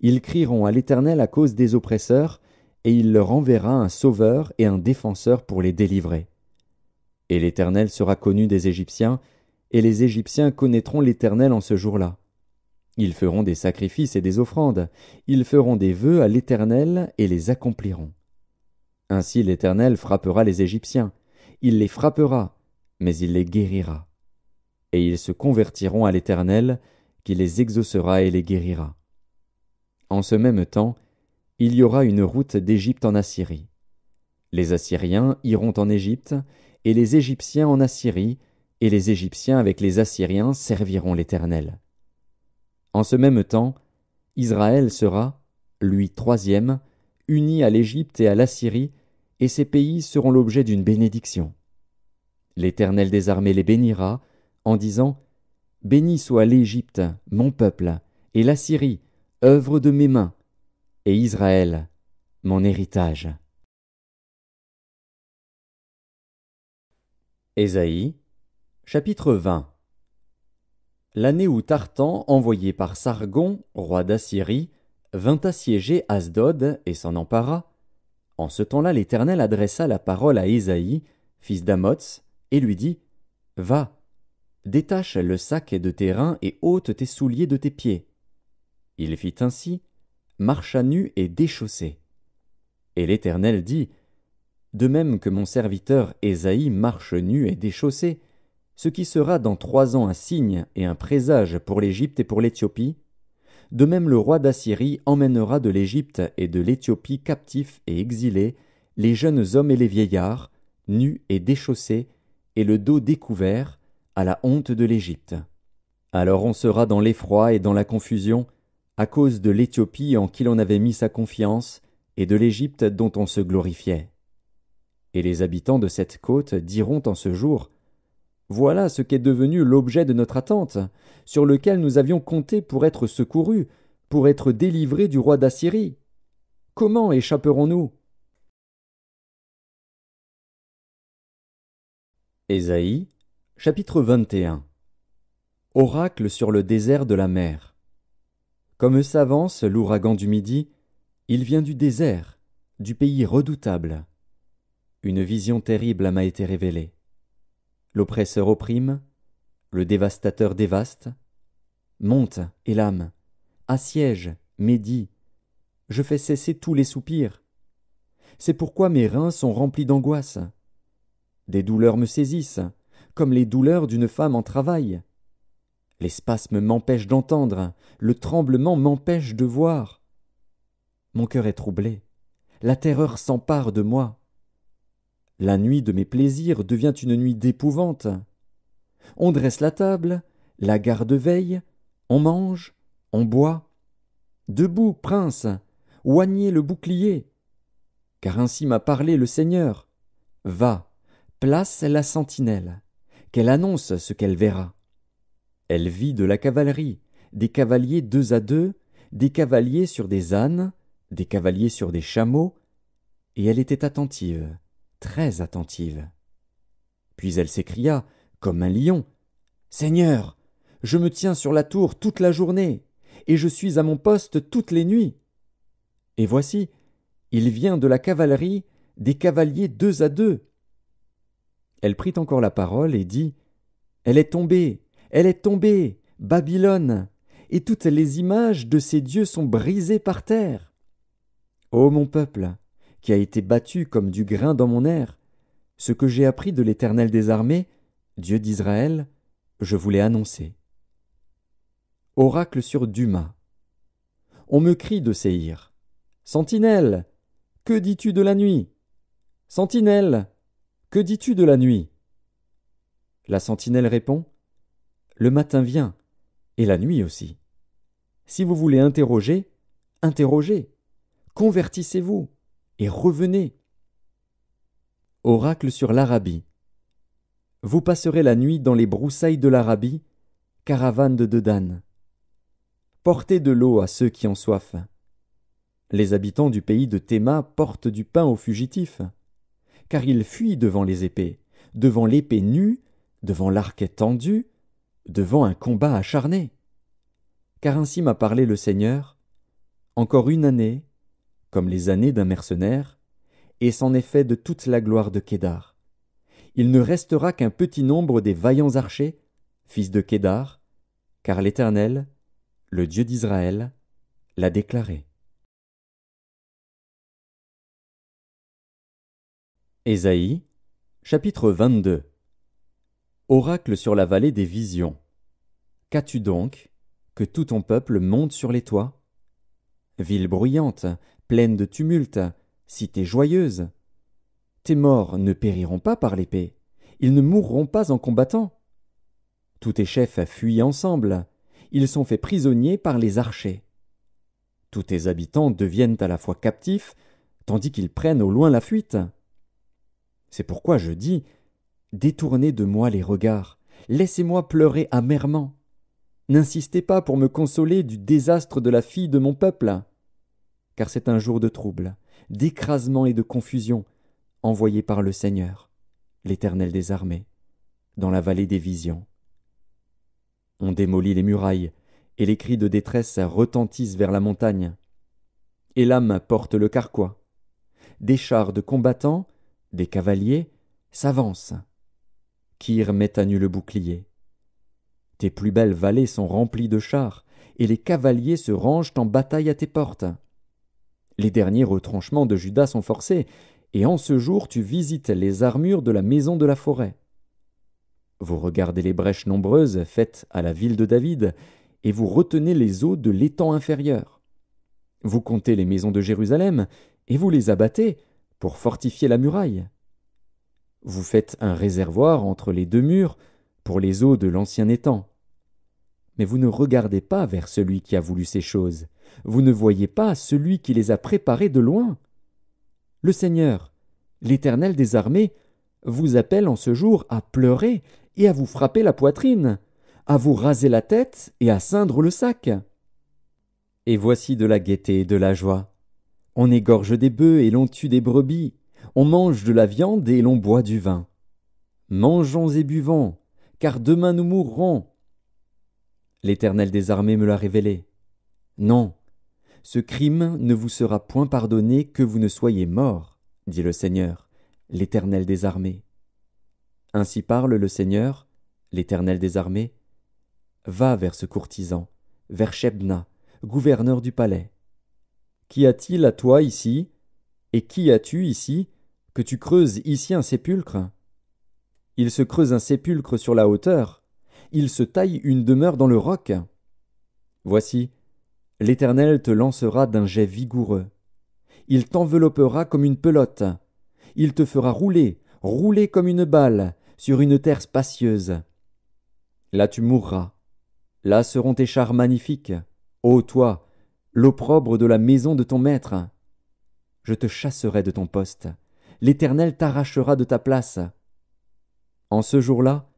Ils crieront à l'Éternel à cause des oppresseurs, et il leur enverra un sauveur et un défenseur pour les délivrer. Et l'Éternel sera connu des Égyptiens, et les Égyptiens connaîtront l'Éternel en ce jour-là. Ils feront des sacrifices et des offrandes, ils feront des vœux à l'Éternel et les accompliront. Ainsi l'Éternel frappera les Égyptiens, il les frappera, mais il les guérira. Et ils se convertiront à l'Éternel, qui les exaucera et les guérira. En ce même temps, il y aura une route d'Égypte en Assyrie. Les Assyriens iront en Égypte, et les Égyptiens en Assyrie, et les Égyptiens avec les Assyriens serviront l'Éternel. En ce même temps, Israël sera, lui troisième, uni à l'Égypte et à l'Assyrie, et ces pays seront l'objet d'une bénédiction. L'Éternel des armées les bénira, en disant, « Béni soit l'Égypte, mon peuple, et l'Assyrie, œuvre de mes mains, et Israël, mon héritage. » Ésaïe, chapitre 20. L'année où Tartan, envoyé par Sargon, roi d'Assyrie, vint assiéger Asdod et s'en empara, en ce temps-là l'Éternel adressa la parole à Ésaïe, fils d'Amots, et lui dit, « Va, détache le sac de tes reins et ôte tes souliers de tes pieds. » Il fit ainsi, marcha nu et déchaussé. Et l'Éternel dit, « De même que mon serviteur Ésaïe marche nu et déchaussé, ce qui sera dans 3 ans un signe et un présage pour l'Égypte et pour l'Éthiopie, de même le roi d'Assyrie emmènera de l'Égypte et de l'Éthiopie captifs et exilés les jeunes hommes et les vieillards, nus et déchaussés, et le dos découvert, à la honte de l'Égypte. Alors on sera dans l'effroi et dans la confusion, à cause de l'Éthiopie en qui l'on avait mis sa confiance, et de l'Égypte dont on se glorifiait. Et les habitants de cette côte diront en ce jour, « Voilà ce qu'est devenu l'objet de notre attente, sur lequel nous avions compté pour être secourus, pour être délivrés du roi d'Assyrie. Comment échapperons-nous » Ésaïe, chapitre 21. Oracle sur le désert de la mer. Comme s'avance l'ouragan du midi, il vient du désert, du pays redoutable. Une vision terrible m'a été révélée. L'oppresseur opprime, le dévastateur dévaste. Monte, Élam, assiège, Médie, je fais cesser tous les soupirs. C'est pourquoi mes reins sont remplis d'angoisse. Des douleurs me saisissent, comme les douleurs d'une femme en travail. Les spasmes m'empêchent d'entendre, le tremblement m'empêche de voir. Mon cœur est troublé, la terreur s'empare de moi. La nuit de mes plaisirs devient une nuit d'épouvante. On dresse la table, la garde veille, on mange, on boit. Debout, prince, oignez le bouclier. Car ainsi m'a parlé le Seigneur. Va, place la sentinelle, qu'elle annonce ce qu'elle verra. Elle vit de la cavalerie, des cavaliers 2 à 2, des cavaliers sur des ânes, des cavaliers sur des chameaux, et elle était attentive, très attentive. Puis elle s'écria, comme un lion, « Seigneur, je me tiens sur la tour toute la journée, et je suis à mon poste toutes les nuits. Et voici, il vient de la cavalerie des cavaliers 2 à 2. » Elle prit encore la parole et dit, « Elle est tombée, Babylone, et toutes les images de ses dieux sont brisées par terre. Ô mon peuple, qui a été battu comme du grain dans mon air, ce que j'ai appris de l'Éternel des armées, Dieu d'Israël, je vous l'ai annoncé. » Oracle sur Duma. On me crie de Séhir. Sentinelle, que dis-tu de la nuit? Sentinelle, que dis-tu de la nuit? La sentinelle répond, le matin vient, et la nuit aussi. Si vous voulez interroger, interrogez, convertissez-vous, et revenez. Oracle sur l'Arabie. Vous passerez la nuit dans les broussailles de l'Arabie, caravane de Dedan. Portez de l'eau à ceux qui ont soif. Les habitants du pays de Théma portent du pain aux fugitifs, car ils fuient devant les épées, devant l'épée nue, devant l'arc tendu, devant un combat acharné. Car ainsi m'a parlé le Seigneur, encore une année, comme les années d'un mercenaire, et c'en est fait de toute la gloire de Kédar. Il ne restera qu'un petit nombre des vaillants archers, fils de Kédar, car l'Éternel, le Dieu d'Israël, l'a déclaré. Ésaïe, chapitre 22. Oracle sur la vallée des visions. Qu'as-tu donc, que tout ton peuple monte sur les toits? Ville bruyante, pleine de tumulte, cité joyeuse. Tes morts ne périront pas par l'épée, ils ne mourront pas en combattant. Tous tes chefs fuient ensemble, ils sont faits prisonniers par les archers. Tous tes habitants deviennent à la fois captifs, tandis qu'ils prennent au loin la fuite. C'est pourquoi je dis, détournez de moi les regards, laissez-moi pleurer amèrement. N'insistez pas pour me consoler du désastre de la fille de mon peuple, car c'est un jour de trouble, d'écrasement et de confusion, envoyé par le Seigneur, l'Éternel des armées, dans la vallée des visions. On démolit les murailles, et les cris de détresse retentissent vers la montagne. Élam porte le carquois. Des chars de combattants, des cavaliers, s'avancent. Kir met à nu le bouclier. Tes plus belles vallées sont remplies de chars, et les cavaliers se rangent en bataille à tes portes. Les derniers retranchements de Juda sont forcés, et en ce jour tu visites les armures de la maison de la forêt. Vous regardez les brèches nombreuses faites à la ville de David, et vous retenez les eaux de l'étang inférieur. Vous comptez les maisons de Jérusalem, et vous les abattez pour fortifier la muraille. Vous faites un réservoir entre les 2 murs pour les eaux de l'ancien étang. Mais vous ne regardez pas vers celui qui a voulu ces choses, vous ne voyez pas celui qui les a préparées de loin. Le Seigneur, l'Éternel des armées, vous appelle en ce jour à pleurer et à vous frapper la poitrine, à vous raser la tête et à ceindre le sac. Et voici de la gaieté et de la joie. On égorge des bœufs et l'on tue des brebis, on mange de la viande et l'on boit du vin. Mangeons et buvons, car demain nous mourrons. L'Éternel des armées me l'a révélé. Non, ce crime ne vous sera point pardonné que vous ne soyez morts, dit le Seigneur, l'Éternel des armées. Ainsi parle le Seigneur, l'Éternel des armées. Va vers ce courtisan, vers Shebna, gouverneur du palais. Qu'y a-t-il à toi ici, et qui as-tu ici, que tu creuses ici un sépulcre? Il se creuse un sépulcre sur la hauteur, il se taille une demeure dans le roc. Voici, l'Éternel te lancera d'un jet vigoureux. Il t'enveloppera comme une pelote. Il te fera rouler, rouler comme une balle, sur une terre spacieuse. Là tu mourras. Là seront tes chars magnifiques. Ô toi, l'opprobre de la maison de ton maître. Je te chasserai de ton poste. L'Éternel t'arrachera de ta place. En ce jour-là,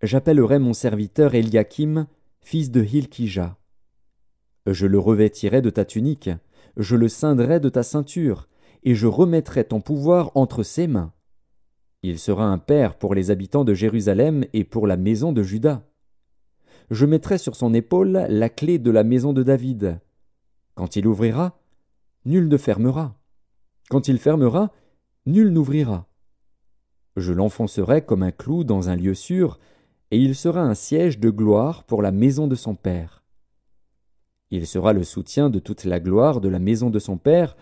j'appellerai mon serviteur Eliakim, fils de Hilkija. Je le revêtirai de ta tunique, je le ceindrai de ta ceinture, et je remettrai ton pouvoir entre ses mains. Il sera un père pour les habitants de Jérusalem et pour la maison de Juda. Je mettrai sur son épaule la clé de la maison de David. Quand il ouvrira, nul ne fermera. Quand il fermera, nul n'ouvrira. Je l'enfoncerai comme un clou dans un lieu sûr, et il sera un siège de gloire pour la maison de son père. Il sera le soutien de toute la gloire de la maison de son père,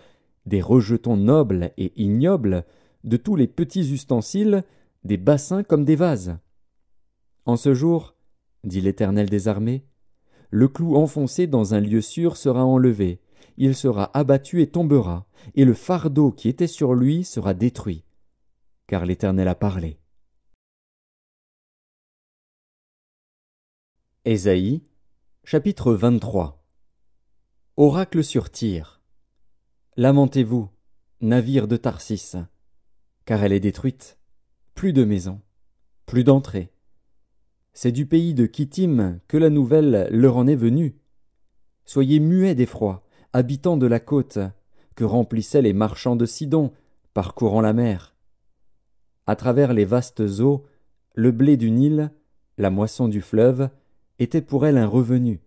des rejetons nobles et ignobles, de tous les petits ustensiles, des bassins comme des vases. En ce jour, dit l'Éternel des armées, le clou enfoncé dans un lieu sûr sera enlevé, il sera abattu et tombera, et le fardeau qui était sur lui sera détruit. Car l'Éternel a parlé. Ésaïe, chapitre 23. Oracle sur Tyr. Lamentez-vous, navire de Tarsis, car elle est détruite, plus de maison, plus d'entrée. C'est du pays de Kittim que la nouvelle leur en est venue. Soyez muets d'effroi, habitants de la côte, que remplissaient les marchands de Sidon, parcourant la mer. À travers les vastes eaux, le blé du Nil, la moisson du fleuve, était pour elle un revenu.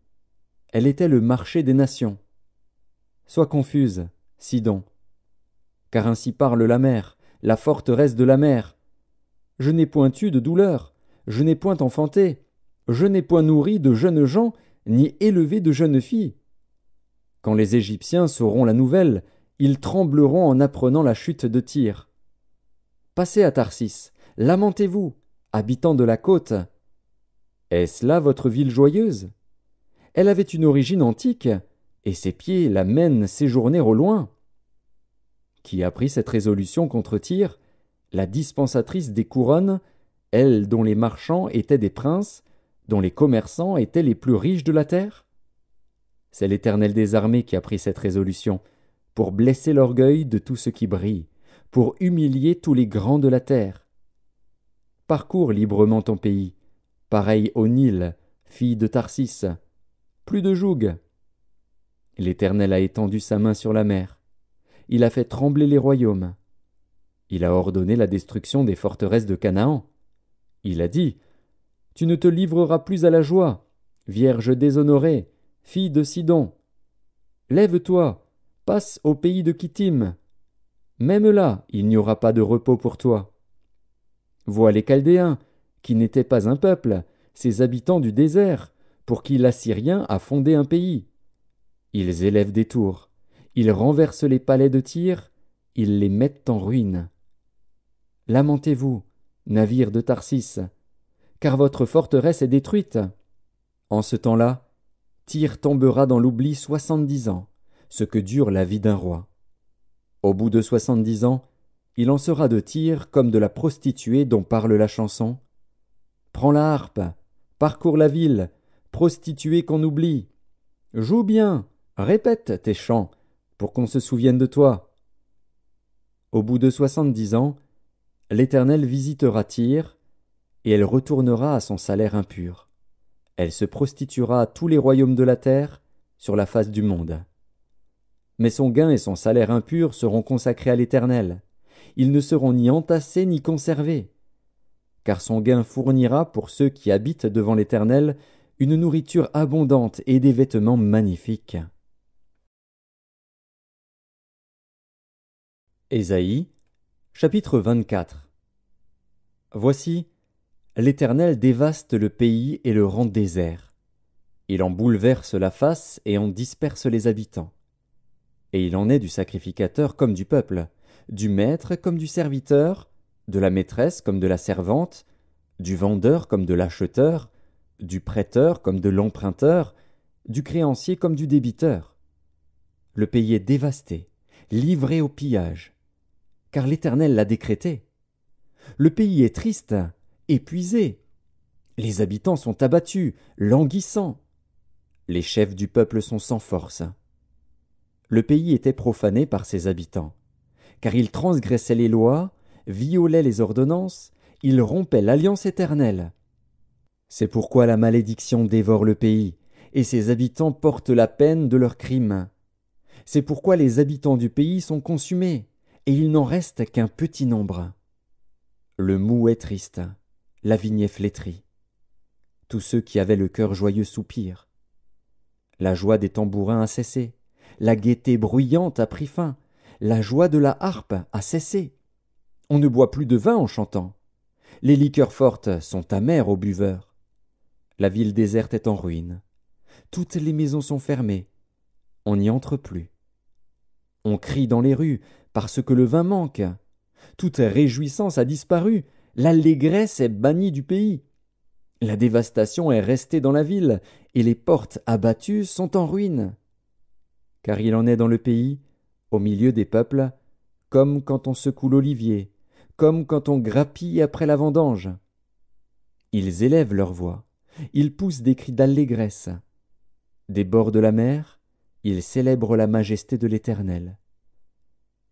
Elle était le marché des nations. Sois confuse, Sidon, car ainsi parle la mer, la forteresse de la mer. Je n'ai point eu de douleur, je n'ai point enfanté, je n'ai point nourri de jeunes gens, ni élevé de jeunes filles. Quand les Égyptiens sauront la nouvelle, ils trembleront en apprenant la chute de Tyr. Passez à Tarsis, lamentez-vous, habitants de la côte. Est-ce là votre ville joyeuse? Elle avait une origine antique, et ses pieds la mènent séjourner au loin. Qui a pris cette résolution contre Tyr, la dispensatrice des couronnes, elle dont les marchands étaient des princes, dont les commerçants étaient les plus riches de la terre? C'est l'Éternel des armées qui a pris cette résolution, pour blesser l'orgueil de tout ce qui brille, pour humilier tous les grands de la terre. Parcours librement ton pays, pareil au Nil, fille de Tarsis. Plus de joug. L'Éternel a étendu sa main sur la mer. Il a fait trembler les royaumes. Il a ordonné la destruction des forteresses de Canaan. Il a dit, « Tu ne te livreras plus à la joie, vierge déshonorée, fille de Sidon. Lève-toi, passe au pays de Kittim. Même là, il n'y aura pas de repos pour toi. Vois les Chaldéens, qui n'étaient pas un peuple, ces habitants du désert, pour qui l'Assyrien a fondé un pays. Ils élèvent des tours, ils renversent les palais de Tyr, ils les mettent en ruine. Lamentez-vous, navires de Tarsis, car votre forteresse est détruite. En ce temps-là, Tyr tombera dans l'oubli 70 ans, ce que dure la vie d'un roi. Au bout de 70 ans, il en sera de Tyr comme de la prostituée dont parle la chanson. Prends la harpe, parcours la ville, prostituée qu'on oublie. Joue bien, répète tes chants, pour qu'on se souvienne de toi. Au bout de 70 ans, l'Éternel visitera Tyr, et elle retournera à son salaire impur. Elle se prostituera à tous les royaumes de la terre, sur la face du monde. Mais son gain et son salaire impur seront consacrés à l'Éternel. Ils ne seront ni entassés ni conservés. Car son gain fournira pour ceux qui habitent devant l'Éternel une nourriture abondante et des vêtements magnifiques. Ésaïe, chapitre 24. Voici, l'Éternel dévaste le pays et le rend désert. Il en bouleverse la face et en disperse les habitants. Et il en est du sacrificateur comme du peuple, du maître comme du serviteur, de la maîtresse comme de la servante, du vendeur comme de l'acheteur, du prêteur comme de l'emprunteur, du créancier comme du débiteur. Le pays est dévasté, livré au pillage, car l'Éternel l'a décrété. Le pays est triste, épuisé. Les habitants sont abattus, languissants. Les chefs du peuple sont sans force. Le pays était profané par ses habitants, car ils transgressaient les lois, violaient les ordonnances, ils rompaient l'alliance éternelle. C'est pourquoi la malédiction dévore le pays, et ses habitants portent la peine de leurs crimes. C'est pourquoi les habitants du pays sont consumés, et il n'en reste qu'un petit nombre. Le moût est triste, la vigne est flétrie. Tous ceux qui avaient le cœur joyeux soupirent. La joie des tambourins a cessé, la gaieté bruyante a pris fin, la joie de la harpe a cessé. On ne boit plus de vin en chantant. Les liqueurs fortes sont amères aux buveurs. La ville déserte est en ruine. Toutes les maisons sont fermées. On n'y entre plus. On crie dans les rues parce que le vin manque. Toute réjouissance a disparu. L'allégresse est bannie du pays. La dévastation est restée dans la ville, et les portes abattues sont en ruine. Car il en est dans le pays, au milieu des peuples, comme quand on secoue l'olivier, comme quand on grappille après la vendange. Ils élèvent leur voix, ils poussent des cris d'allégresse. Des bords de la mer, ils célèbrent la majesté de l'Éternel.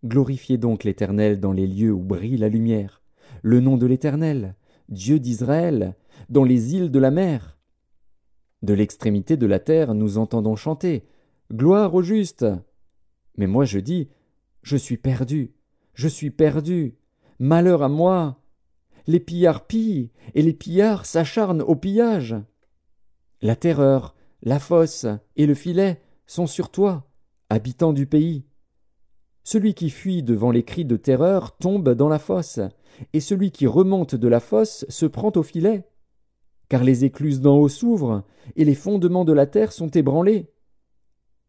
Glorifiez donc l'Éternel dans les lieux où brille la lumière, le nom de l'Éternel, Dieu d'Israël, dans les îles de la mer. De l'extrémité de la terre nous entendons chanter « Gloire au juste !» Mais moi je dis « Je suis perdu, malheur à moi !» Les pillards pillent, et les pillards s'acharnent au pillage. La terreur, la fosse et le filet sont sur toi, habitant du pays. Celui qui fuit devant les cris de terreur tombe dans la fosse, et celui qui remonte de la fosse se prend au filet. Car les écluses d'en haut s'ouvrent, et les fondements de la terre sont ébranlés.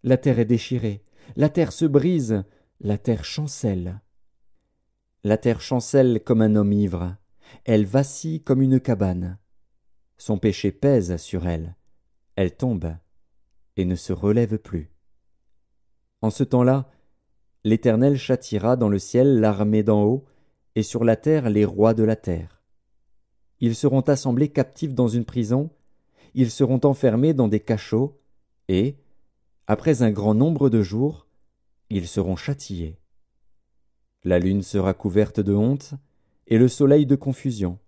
La terre est déchirée, la terre se brise, la terre chancelle. La terre chancelle comme un homme ivre, elle vacille comme une cabane. Son péché pèse sur elle, elle tombe et ne se relève plus. En ce temps-là, l'Éternel châtiera dans le ciel l'armée d'en haut, et sur la terre les rois de la terre. Ils seront assemblés captifs dans une prison, ils seront enfermés dans des cachots, et, après un grand nombre de jours, ils seront châtiés. La lune sera couverte de honte, et le soleil de confusion,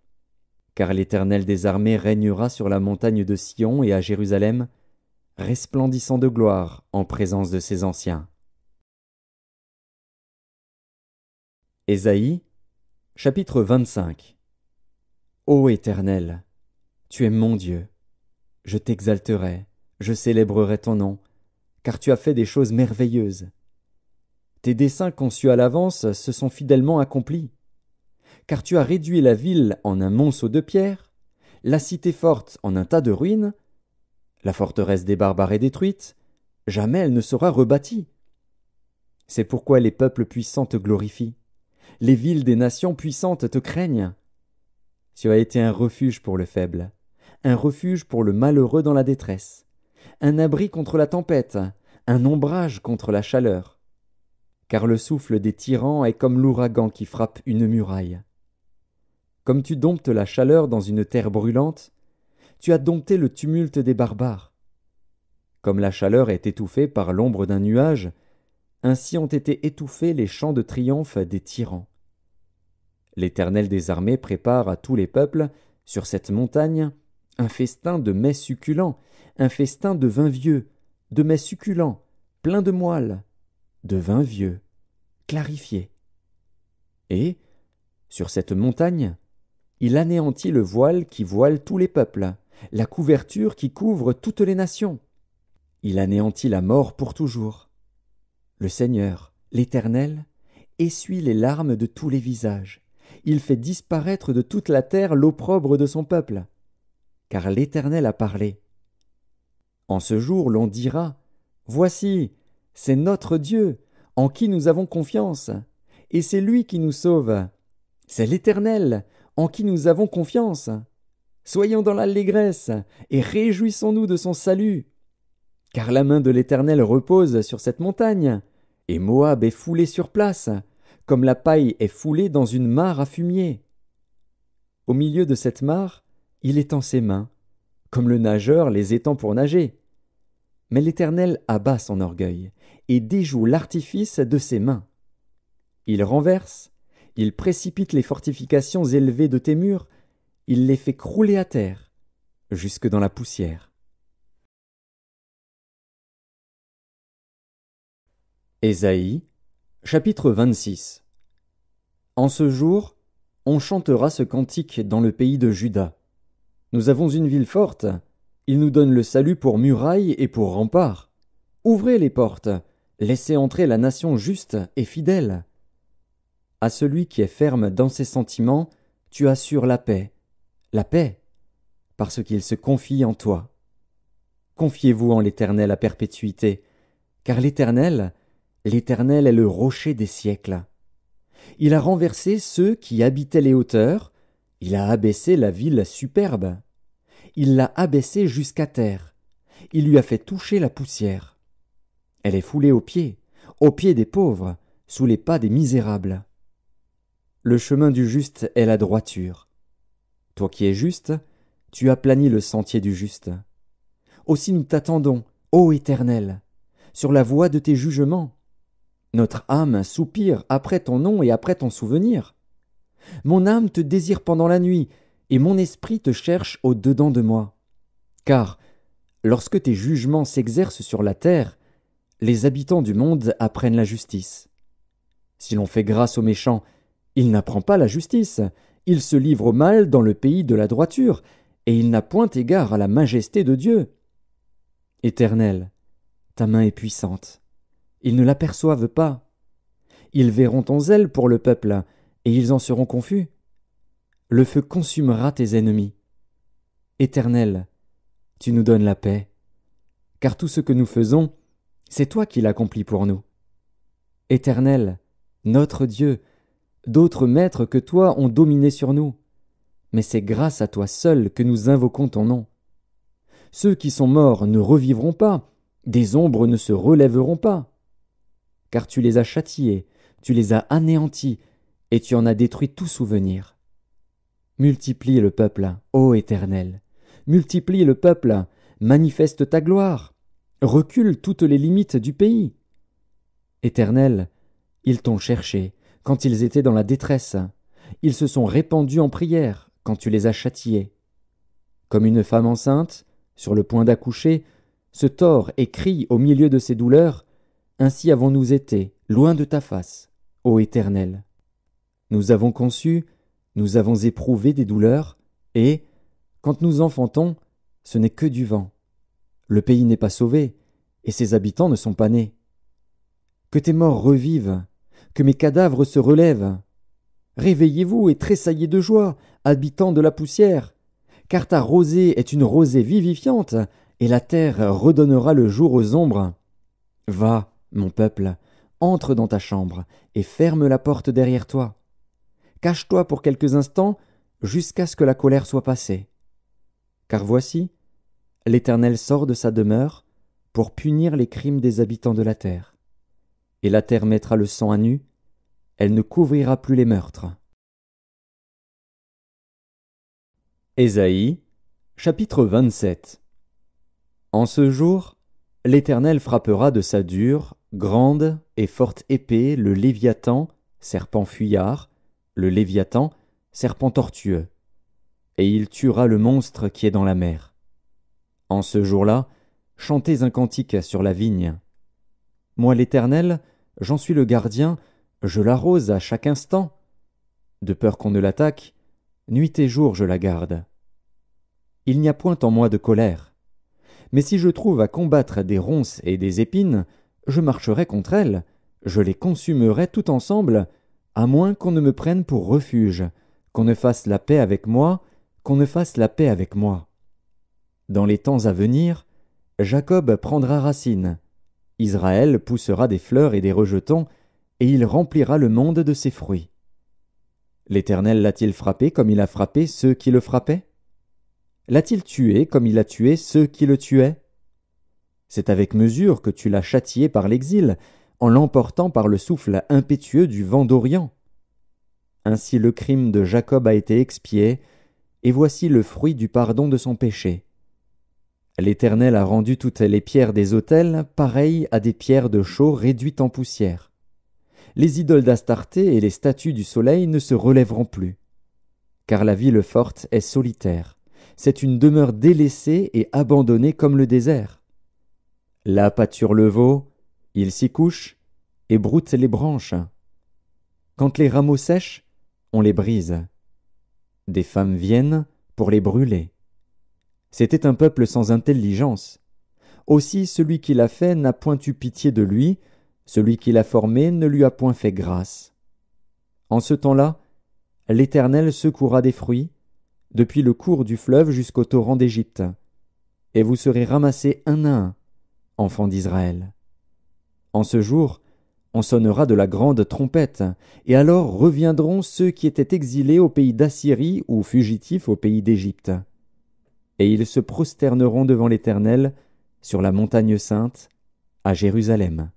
car l'Éternel des armées régnera sur la montagne de Sion et à Jérusalem, resplendissant de gloire en présence de ses anciens. Ésaïe, chapitre 25. Ô Éternel, tu es mon Dieu. Je t'exalterai, je célébrerai ton nom, car tu as fait des choses merveilleuses. Tes desseins conçus à l'avance se sont fidèlement accomplis. Car tu as réduit la ville en un monceau de pierres, la cité forte en un tas de ruines. La forteresse des barbares est détruite, jamais elle ne sera rebâtie. C'est pourquoi les peuples puissants te glorifient, les villes des nations puissantes te craignent. Tu as été un refuge pour le faible, un refuge pour le malheureux dans la détresse, un abri contre la tempête, un ombrage contre la chaleur. Car le souffle des tyrans est comme l'ouragan qui frappe une muraille. Comme tu domptes la chaleur dans une terre brûlante, tu as dompté le tumulte des barbares. Comme la chaleur est étouffée par l'ombre d'un nuage, ainsi ont été étouffés les chants de triomphe des tyrans. L'Éternel des armées prépare à tous les peuples, sur cette montagne, un festin de mets succulents, un festin de vin vieux, de mets succulents, pleins de moelle, de vin vieux, clarifié. Et, sur cette montagne, il anéantit le voile qui voile tous les peuples, la couverture qui couvre toutes les nations. Il anéantit la mort pour toujours. Le Seigneur, l'Éternel, essuie les larmes de tous les visages. Il fait disparaître de toute la terre l'opprobre de son peuple. Car l'Éternel a parlé. En ce jour, l'on dira, « Voici, c'est notre Dieu, en qui nous avons confiance, et c'est lui qui nous sauve. C'est l'Éternel, en qui nous avons confiance. Soyons dans l'allégresse, et réjouissons-nous de son salut. Car la main de l'Éternel repose sur cette montagne, et Moab est foulé sur place, comme la paille est foulée dans une mare à fumier. Au milieu de cette mare, il étend ses mains, comme le nageur les étend pour nager. Mais l'Éternel abat son orgueil, et déjoue l'artifice de ses mains. Il renverse, il précipite les fortifications élevées de tes murs, il les fait crouler à terre, jusque dans la poussière. Ésaïe, chapitre 26. En ce jour, on chantera ce cantique dans le pays de Juda. Nous avons une ville forte, il nous donne le salut pour muraille et pour rempart. Ouvrez les portes, laissez entrer la nation juste et fidèle. À celui qui est ferme dans ses sentiments, tu assures la paix, parce qu'il se confie en toi. Confiez-vous en l'Éternel à perpétuité, car l'Éternel est le rocher des siècles. Il a renversé ceux qui habitaient les hauteurs, il a abaissé la ville superbe. Il l'a abaissée jusqu'à terre, il lui a fait toucher la poussière. Elle est foulée aux pieds des pauvres, sous les pas des misérables. Le chemin du juste est la droiture. Toi qui es juste, tu aplanis le sentier du juste. Aussi nous t'attendons, ô Éternel, sur la voie de tes jugements. Notre âme soupire après ton nom et après ton souvenir. Mon âme te désire pendant la nuit, et mon esprit te cherche au dedans de moi. Car, lorsque tes jugements s'exercent sur la terre, les habitants du monde apprennent la justice. Si l'on fait grâce aux méchants, il n'apprend pas la justice, il se livre au mal dans le pays de la droiture, et il n'a point égard à la majesté de Dieu. Éternel, ta main est puissante. Ils ne l'aperçoivent pas. Ils verront ton zèle pour le peuple, et ils en seront confus. Le feu consumera tes ennemis. Éternel, tu nous donnes la paix, car tout ce que nous faisons, c'est toi qui l'accomplis pour nous. Éternel, notre Dieu, d'autres maîtres que toi ont dominé sur nous, mais c'est grâce à toi seul que nous invoquons ton nom. Ceux qui sont morts ne revivront pas, des ombres ne se relèveront pas. Car tu les as châtiés, tu les as anéantis, et tu en as détruit tout souvenir. Multiplie le peuple, ô Éternel, multiplie le peuple, manifeste ta gloire, recule toutes les limites du pays. Éternel, ils t'ont cherché quand ils étaient dans la détresse, ils se sont répandus en prière quand tu les as châtiés. Comme une femme enceinte, sur le point d'accoucher, se tord et crie au milieu de ses douleurs, ainsi avons-nous été, loin de ta face, ô Éternel. Nous avons conçu, nous avons éprouvé des douleurs, et, quand nous enfantons, ce n'est que du vent. Le pays n'est pas sauvé, et ses habitants ne sont pas nés. Que tes morts revivent, que mes cadavres se relèvent. Réveillez-vous et tressaillez de joie, habitants de la poussière, car ta rosée est une rosée vivifiante, et la terre redonnera le jour aux ombres. Va, mon peuple, entre dans ta chambre, et ferme la porte derrière toi. Cache-toi pour quelques instants, jusqu'à ce que la colère soit passée. Car voici, l'Éternel sort de sa demeure pour punir les crimes des habitants de la terre. Et la terre mettra le sang à nu, elle ne couvrira plus les meurtres. Ésaïe, chapitre 27. En ce jour, l'Éternel frappera de sa dure, grande et forte épée le Léviathan, serpent fuyard, le Léviathan, serpent tortueux, et il tuera le monstre qui est dans la mer. En ce jour-là, chantez un cantique sur la vigne. Moi l'Éternel, j'en suis le gardien, je l'arrose à chaque instant. De peur qu'on ne l'attaque, nuit et jour je la garde. Il n'y a point en moi de colère. Mais si je trouve à combattre des ronces et des épines, je marcherai contre elles, je les consumerai tout ensemble, à moins qu'on ne me prenne pour refuge, qu'on ne fasse la paix avec moi, qu'on ne fasse la paix avec moi. Dans les temps à venir, Jacob prendra racine, Israël poussera des fleurs et des rejetons, et il remplira le monde de ses fruits. L'Éternel l'a-t-il frappé comme il a frappé ceux qui le frappaient? L'a-t-il tué comme il a tué ceux qui le tuaient? C'est avec mesure que tu l'as châtié par l'exil, en l'emportant par le souffle impétueux du vent d'Orient. Ainsi le crime de Jacob a été expié, et voici le fruit du pardon de son péché. L'Éternel a rendu toutes les pierres des autels pareilles à des pierres de chaux réduites en poussière. Les idoles d'Astarté et les statues du soleil ne se relèveront plus. Car la ville forte est solitaire, c'est une demeure délaissée et abandonnée comme le désert. Là pâture le veau, il s'y couche, et broutent les branches. Quand les rameaux sèchent, on les brise. Des femmes viennent pour les brûler. C'était un peuple sans intelligence. Aussi celui qui l'a fait n'a point eu pitié de lui, celui qui l'a formé ne lui a point fait grâce. En ce temps-là, l'Éternel secourra des fruits, depuis le cours du fleuve jusqu'au torrent d'Égypte, et vous serez ramassés un à un, enfants d'Israël. En ce jour, on sonnera de la grande trompette, et alors reviendront ceux qui étaient exilés au pays d'Assyrie ou fugitifs au pays d'Égypte. Et ils se prosterneront devant l'Éternel sur la montagne sainte, à Jérusalem.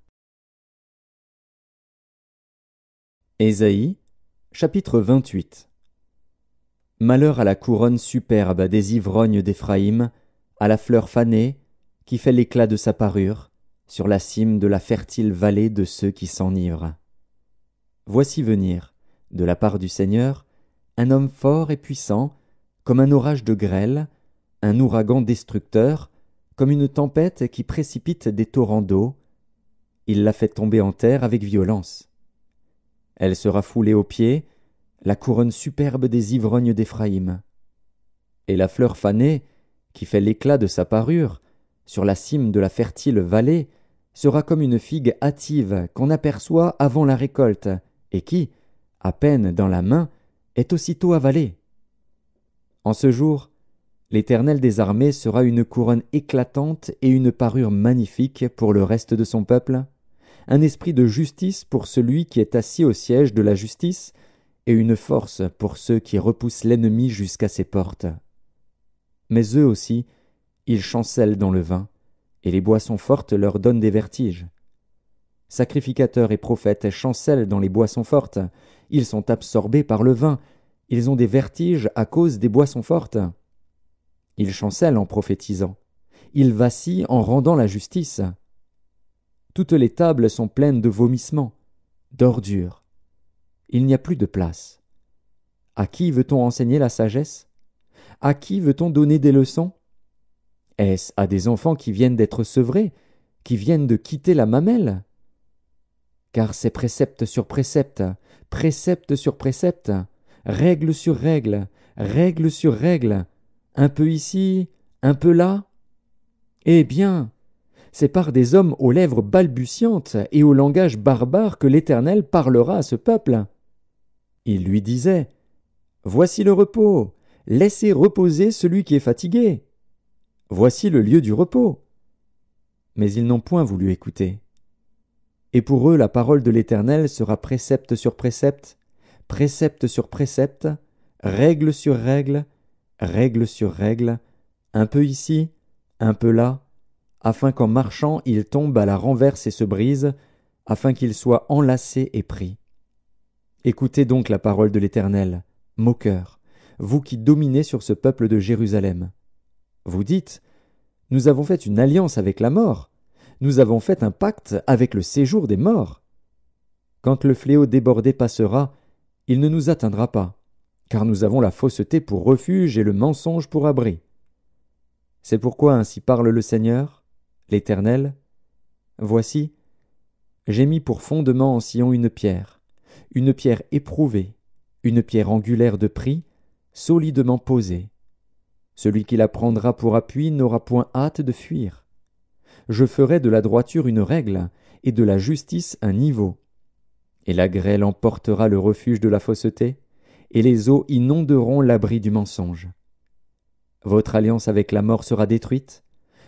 Ésaïe, chapitre 28. Malheur à la couronne superbe des ivrognes d'Éphraïm, à la fleur fanée, qui fait l'éclat de sa parure, sur la cime de la fertile vallée de ceux qui s'enivrent. Voici venir, de la part du Seigneur, un homme fort et puissant, comme un orage de grêle, un ouragan destructeur, comme une tempête qui précipite des torrents d'eau. Il la fait tomber en terre avec violence. Elle sera foulée aux pieds, la couronne superbe des ivrognes d'Éphraïm. Et la fleur fanée, qui fait l'éclat de sa parure, sur la cime de la fertile vallée, sera comme une figue hâtive qu'on aperçoit avant la récolte, et qui, à peine dans la main, est aussitôt avalée. En ce jour, l'Éternel des armées sera une couronne éclatante et une parure magnifique pour le reste de son peuple, un esprit de justice pour celui qui est assis au siège de la justice, et une force pour ceux qui repoussent l'ennemi jusqu'à ses portes. Mais eux aussi, ils chancellent dans le vin, et les boissons fortes leur donnent des vertiges. Sacrificateurs et prophètes chancellent dans les boissons fortes, ils sont absorbés par le vin, ils ont des vertiges à cause des boissons fortes. Ils chancellent en prophétisant, ils vacillent en rendant la justice. Toutes les tables sont pleines de vomissements, d'ordures. Il n'y a plus de place. À qui veut-on enseigner la sagesse? À qui veut-on donner des leçons? Est-ce à des enfants qui viennent d'être sevrés, qui viennent de quitter la mamelle? Car c'est précepte sur précepte, précepte sur précepte, règle sur règle, règle sur règle, un peu ici, un peu là. Eh bien, c'est par des hommes aux lèvres balbutiantes et au langage barbare que l'Éternel parlera à ce peuple. Il lui disait, « Voici le repos, laissez reposer celui qui est fatigué. Voici le lieu du repos. » Mais ils n'ont point voulu écouter. Et pour eux la parole de l'Éternel sera précepte sur précepte, précepte sur précepte, règle sur règle, règle sur règle, un peu ici, un peu là, afin qu'en marchant ils tombent à la renverse et se brisent, afin qu'ils soient enlacés et pris. Écoutez donc la parole de l'Éternel, moqueurs, vous qui dominez sur ce peuple de Jérusalem. Vous dites, « Nous avons fait une alliance avec la mort, nous avons fait un pacte avec le séjour des morts. » Quand le fléau débordé passera, il ne nous atteindra pas, car nous avons la fausseté pour refuge et le mensonge pour abri. C'est pourquoi ainsi parle le Seigneur, l'Éternel. Voici, j'ai mis pour fondement en Sion une pierre éprouvée, une pierre angulaire de prix, solidement posée. Celui qui la prendra pour appui n'aura point hâte de fuir. Je ferai de la droiture une règle, et de la justice un niveau. Et la grêle emportera le refuge de la fausseté, et les eaux inonderont l'abri du mensonge. Votre alliance avec la mort sera détruite,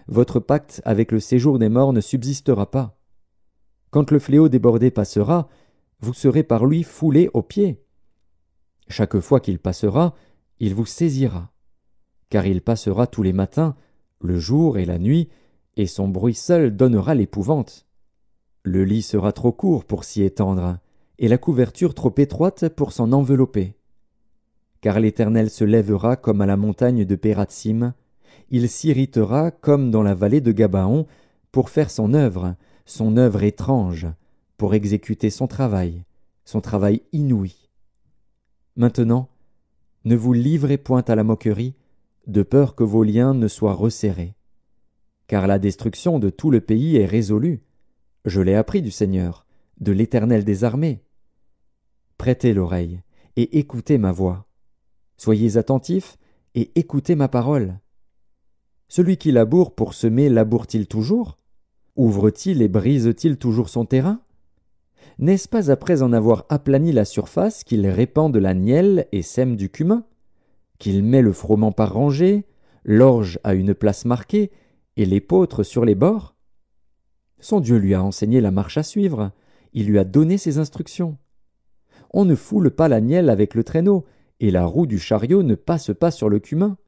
votre pacte avec le séjour des morts ne subsistera pas. Quand le fléau débordé passera, vous serez par lui foulés aux pieds. Chaque fois qu'il passera, il vous saisira, car il passera tous les matins, le jour et la nuit, et son bruit seul donnera l'épouvante. Le lit sera trop court pour s'y étendre, et la couverture trop étroite pour s'en envelopper. Car l'Éternel se lèvera comme à la montagne de Pératsim, il s'irritera comme dans la vallée de Gabaon, pour faire son œuvre étrange, pour exécuter son travail inouï. Maintenant, ne vous livrez point à la moquerie, de peur que vos liens ne soient resserrés. Car la destruction de tout le pays est résolue. Je l'ai appris du Seigneur, de l'Éternel des armées. Prêtez l'oreille et écoutez ma voix. Soyez attentifs et écoutez ma parole. Celui qui laboure pour semer laboure-t-il toujours? Ouvre-t-il et brise-t-il toujours son terrain? N'est-ce pas après en avoir aplani la surface qu'il répand de la nielle et sème du cumin? Qu'il met le froment par rangées, l'orge à une place marquée et l'épeautre sur les bords? Son Dieu lui a enseigné la marche à suivre, il lui a donné ses instructions. On ne foule pas la nielle avec le traîneau, et la roue du chariot ne passe pas sur le cumin.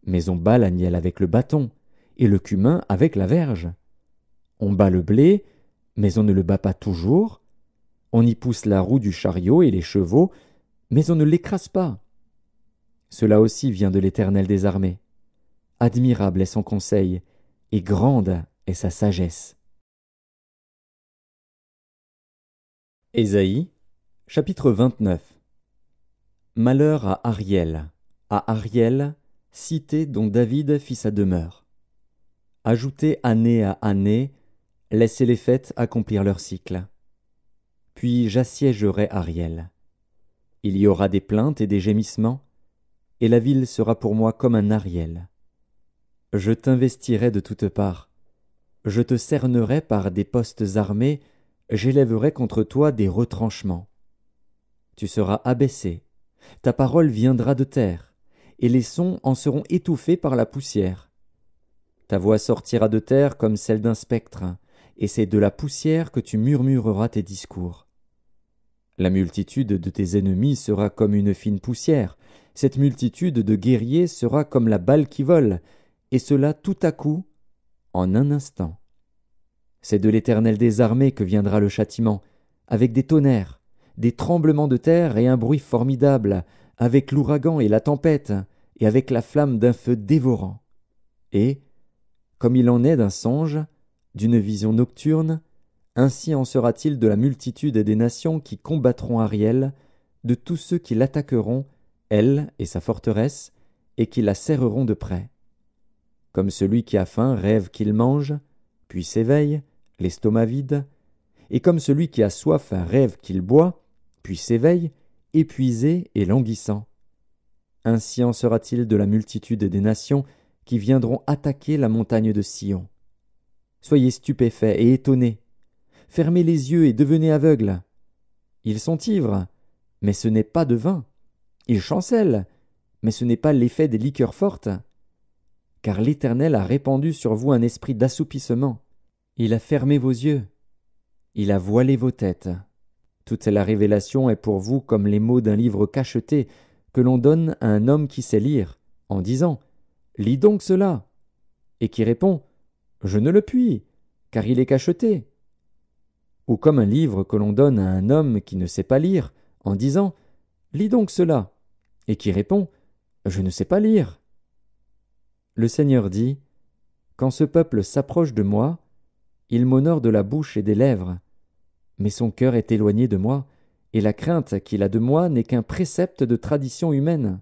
Mais on bat la nielle avec le bâton, et le cumin avec la verge. On bat le blé, mais on ne le bat pas toujours. On y pousse la roue du chariot et les chevaux, mais on ne l'écrase pas. Cela aussi vient de l'Éternel des armées. Admirable est son conseil, et grande est sa sagesse. Ésaïe, chapitre 29. Malheur à Ariel, cité dont David fit sa demeure. Ajoutez année à année, laissez les fêtes accomplir leur cycle. Puis j'assiégerai Ariel. Il y aura des plaintes et des gémissements, et la ville sera pour moi comme un Ariel. Je t'investirai de toutes parts, je te cernerai par des postes armés, j'élèverai contre toi des retranchements. Tu seras abaissé, ta parole viendra de terre, et les sons en seront étouffés par la poussière. Ta voix sortira de terre comme celle d'un spectre, et c'est de la poussière que tu murmureras tes discours. La multitude de tes ennemis sera comme une fine poussière, cette multitude de guerriers sera comme la balle qui vole, et cela tout à coup, en un instant. C'est de l'Éternel des armées que viendra le châtiment, avec des tonnerres, des tremblements de terre et un bruit formidable, avec l'ouragan et la tempête, et avec la flamme d'un feu dévorant. Et, comme il en est d'un songe, d'une vision nocturne, ainsi en sera-t-il de la multitude des nations qui combattront Ariel, de tous ceux qui l'attaqueront, elle et sa forteresse, et qui la serreront de près. Comme celui qui a faim rêve qu'il mange, puis s'éveille, l'estomac vide, et comme celui qui a soif rêve qu'il boit, puis s'éveille, épuisé et languissant. Ainsi en sera-t-il de la multitude des nations qui viendront attaquer la montagne de Sion. Soyez stupéfaits et étonnés. Fermez les yeux et devenez aveugles. Ils sont ivres, mais ce n'est pas de vin. Ils chancellent, mais ce n'est pas l'effet des liqueurs fortes. Car l'Éternel a répandu sur vous un esprit d'assoupissement. Il a fermé vos yeux. Il a voilé vos têtes. Toute la révélation est pour vous comme les mots d'un livre cacheté que l'on donne à un homme qui sait lire, en disant « Lis donc cela » et qui répond « Je ne le puis, car il est cacheté » ou comme un livre que l'on donne à un homme qui ne sait pas lire, en disant « Lis donc cela » et qui répond « Je ne sais pas lire ». Le Seigneur dit « Quand ce peuple s'approche de moi, il m'honore de la bouche et des lèvres, mais son cœur est éloigné de moi, et la crainte qu'il a de moi n'est qu'un précepte de tradition humaine.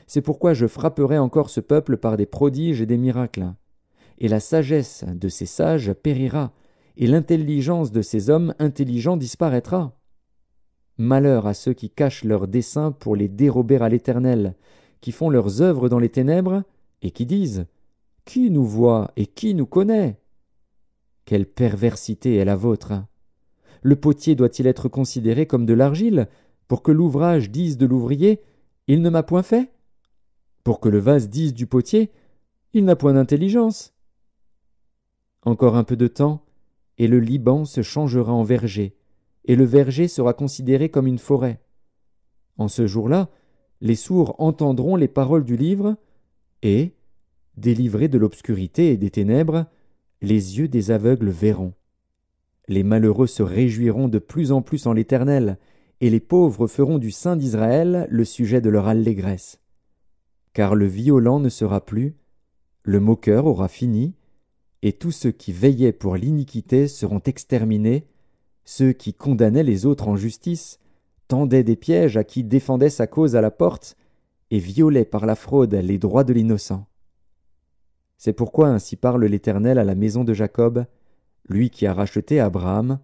C'est pourquoi je frapperai encore ce peuple par des prodiges et des miracles, et la sagesse de ces sages périra, et l'intelligence de ces hommes intelligents disparaîtra. Malheur à ceux qui cachent leurs desseins pour les dérober à l'Éternel, qui font leurs œuvres dans les ténèbres, et qui disent « Qui nous voit et qui nous connaît ?» Quelle perversité est la vôtre! Le potier doit-il être considéré comme de l'argile, pour que l'ouvrage dise de l'ouvrier « Il ne m'a point fait » pour que le vase dise du potier « Il n'a point d'intelligence » Encore un peu de temps, et le Liban se changera en verger, et le verger sera considéré comme une forêt. En ce jour-là, les sourds entendront les paroles du livre, et, délivrés de l'obscurité et des ténèbres, les yeux des aveugles verront. Les malheureux se réjouiront de plus en plus en l'Éternel, et les pauvres feront du Saint d'Israël le sujet de leur allégresse. Car le violent ne sera plus, le moqueur aura fini, et tous ceux qui veillaient pour l'iniquité seront exterminés, ceux qui condamnaient les autres en justice, tendaient des pièges à qui défendait sa cause à la porte, et violaient par la fraude les droits de l'innocent. C'est pourquoi ainsi parle l'Éternel à la maison de Jacob, lui qui a racheté Abraham.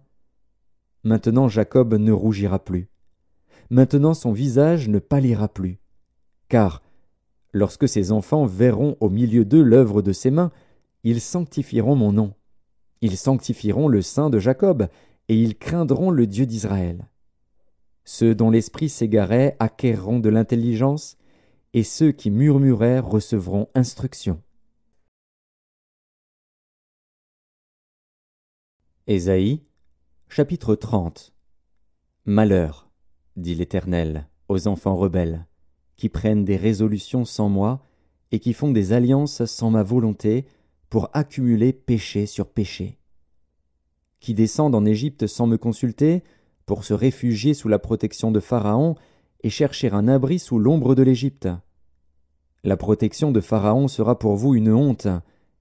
Maintenant Jacob ne rougira plus. Maintenant son visage ne pâlira plus. Car, lorsque ses enfants verront au milieu d'eux l'œuvre de ses mains, ils sanctifieront mon nom. Ils sanctifieront le Saint de Jacob, et ils craindront le Dieu d'Israël. Ceux dont l'esprit s'égarait acquerront de l'intelligence, et ceux qui murmuraient recevront instruction. Ésaïe, chapitre 30. Malheur, dit l'Éternel, aux enfants rebelles, qui prennent des résolutions sans moi, et qui font des alliances sans ma volonté, pour accumuler péché sur péché. Qui descendent en Égypte sans me consulter, pour se réfugier sous la protection de Pharaon, et chercher un abri sous l'ombre de l'Égypte. La protection de Pharaon sera pour vous une honte,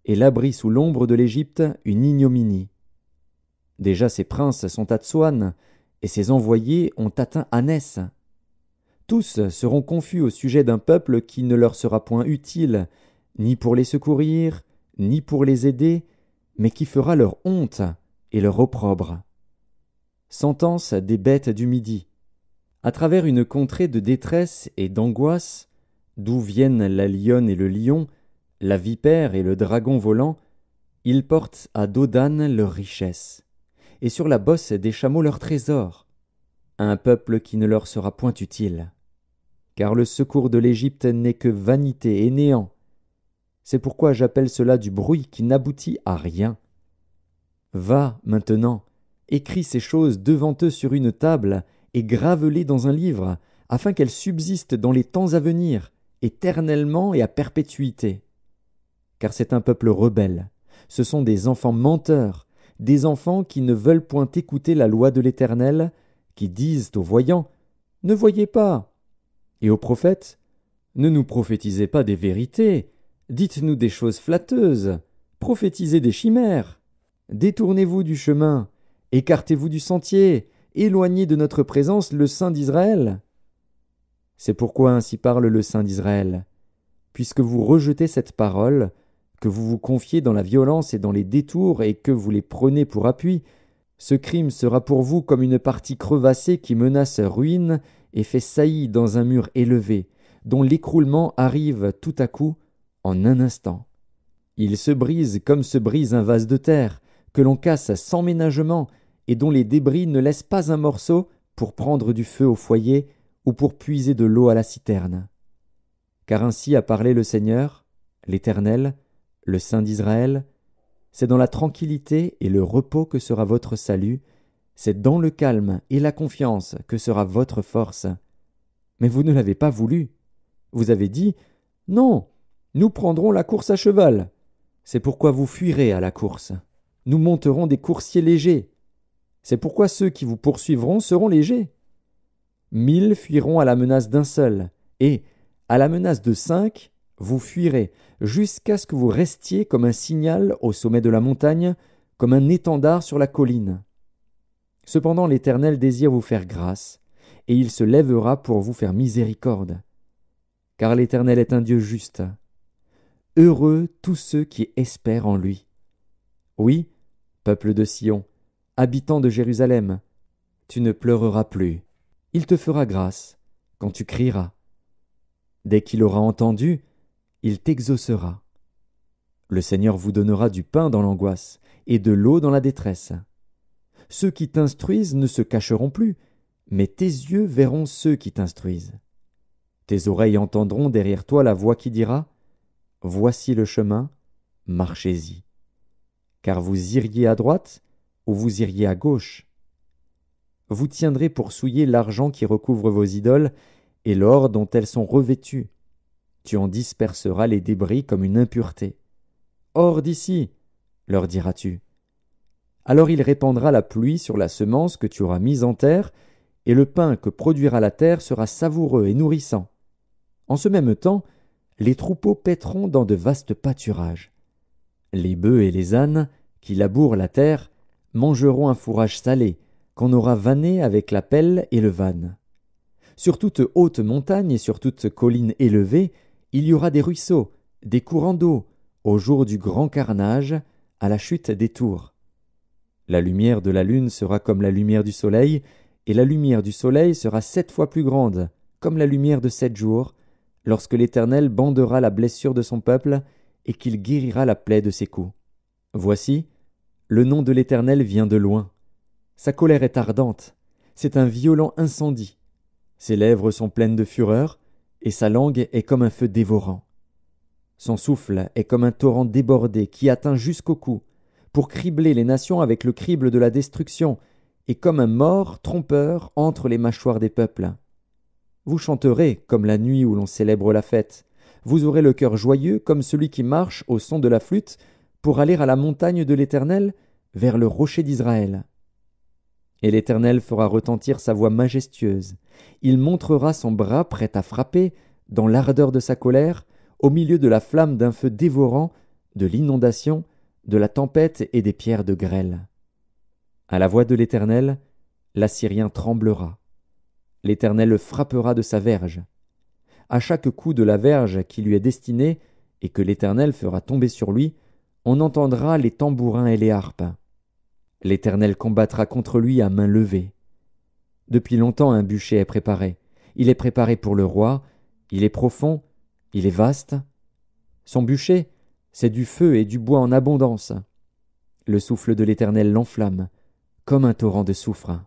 et l'abri sous l'ombre de l'Égypte une ignominie. Déjà ses princes sont à Tsoan, et ses envoyés ont atteint Anès. Tous seront confus au sujet d'un peuple qui ne leur sera point utile, ni pour les secourir, ni pour les aider, mais qui fera leur honte et leur opprobre. Sentence des bêtes du Midi. À travers une contrée de détresse et d'angoisse, d'où viennent la lionne et le lion, la vipère et le dragon volant, ils portent à Dodan leur richesse, et sur la bosse des chameaux leur trésor, un peuple qui ne leur sera point utile. Car le secours de l'Égypte n'est que vanité et néant. C'est pourquoi j'appelle cela du bruit qui n'aboutit à rien. Va, maintenant, écris ces choses devant eux sur une table, et grave-les dans un livre, afin qu'elles subsistent dans les temps à venir, éternellement et à perpétuité. Car c'est un peuple rebelle, ce sont des enfants menteurs, des enfants qui ne veulent point écouter la loi de l'Éternel, qui disent aux voyants, « Ne voyez pas !» et aux prophètes, « Ne nous prophétisez pas des vérités, dites-nous des choses flatteuses, prophétisez des chimères. Détournez-vous du chemin, écartez-vous du sentier, éloignez de notre présence le Saint d'Israël. » C'est pourquoi ainsi parle le Saint d'Israël. Puisque vous rejetez cette parole, que vous vous confiez dans la violence et dans les détours et que vous les prenez pour appui, ce crime sera pour vous comme une partie crevassée qui menace ruine et fait saillie dans un mur élevé, dont l'écroulement arrive tout à coup en un instant. Il se brise comme se brise un vase de terre, que l'on casse sans ménagement et dont les débris ne laissent pas un morceau pour prendre du feu au foyer ou pour puiser de l'eau à la citerne. Car ainsi a parlé le Seigneur, l'Éternel, le Saint d'Israël, c'est dans la tranquillité et le repos que sera votre salut, c'est dans le calme et la confiance que sera votre force. Mais vous ne l'avez pas voulu. Vous avez dit, « Non, nous prendrons la course à cheval. » C'est pourquoi vous fuirez à la course. Nous monterons des coursiers légers. C'est pourquoi ceux qui vous poursuivront seront légers. 1000 fuiront à la menace d'un seul, et, à la menace de 5, vous fuirez, jusqu'à ce que vous restiez comme un signal au sommet de la montagne, comme un étendard sur la colline. Cependant l'Éternel désire vous faire grâce, et il se lèvera pour vous faire miséricorde. Car l'Éternel est un Dieu juste. Heureux tous ceux qui espèrent en lui. Oui, peuple de Sion, habitant de Jérusalem, tu ne pleureras plus. Il te fera grâce quand tu crieras. Dès qu'il aura entendu, il t'exaucera. Le Seigneur vous donnera du pain dans l'angoisse et de l'eau dans la détresse. Ceux qui t'instruisent ne se cacheront plus, mais tes yeux verront ceux qui t'instruisent. Tes oreilles entendront derrière toi la voix qui dira « Voici le chemin, marchez-y. » Car vous iriez à droite ou vous iriez à gauche. Vous tiendrez pour souiller l'argent qui recouvre vos idoles et l'or dont elles sont revêtues. Tu en disperseras les débris comme une impureté. Hors d'ici, leur diras-tu. Alors il répandra la pluie sur la semence que tu auras mise en terre, et le pain que produira la terre sera savoureux et nourrissant. En ce même temps, les troupeaux paîtront dans de vastes pâturages. Les bœufs et les ânes, qui labourent la terre, mangeront un fourrage salé, qu'on aura vanné avec la pelle et le vanne. Sur toute haute montagne et sur toute colline élevée, il y aura des ruisseaux, des courants d'eau, au jour du grand carnage, à la chute des tours. La lumière de la lune sera comme la lumière du soleil, et la lumière du soleil sera 7 fois plus grande, comme la lumière de 7 jours, lorsque l'Éternel bandera la blessure de son peuple, et qu'il guérira la plaie de ses coups. Voici, le nom de l'Éternel vient de loin. Sa colère est ardente, c'est un violent incendie. Ses lèvres sont pleines de fureur, et sa langue est comme un feu dévorant. Son souffle est comme un torrent débordé qui atteint jusqu'au cou, pour cribler les nations avec le crible de la destruction, et comme un mors trompeur entre les mâchoires des peuples. Vous chanterez comme la nuit où l'on célèbre la fête. Vous aurez le cœur joyeux comme celui qui marche au son de la flûte pour aller à la montagne de l'Éternel, vers le rocher d'Israël. Et l'Éternel fera retentir sa voix majestueuse. Il montrera son bras prêt à frapper, dans l'ardeur de sa colère, au milieu de la flamme d'un feu dévorant, de l'inondation, de la tempête et des pierres de grêle. À la voix de l'Éternel, l'Assyrien tremblera. L'Éternel le frappera de sa verge. À chaque coup de la verge qui lui est destinée, et que l'Éternel fera tomber sur lui, on entendra les tambourins et les harpes. L'Éternel combattra contre lui à main levée. Depuis longtemps un bûcher est préparé. Il est préparé pour le roi, il est profond, il est vaste. Son bûcher, c'est du feu et du bois en abondance. Le souffle de l'Éternel l'enflamme, comme un torrent de soufre.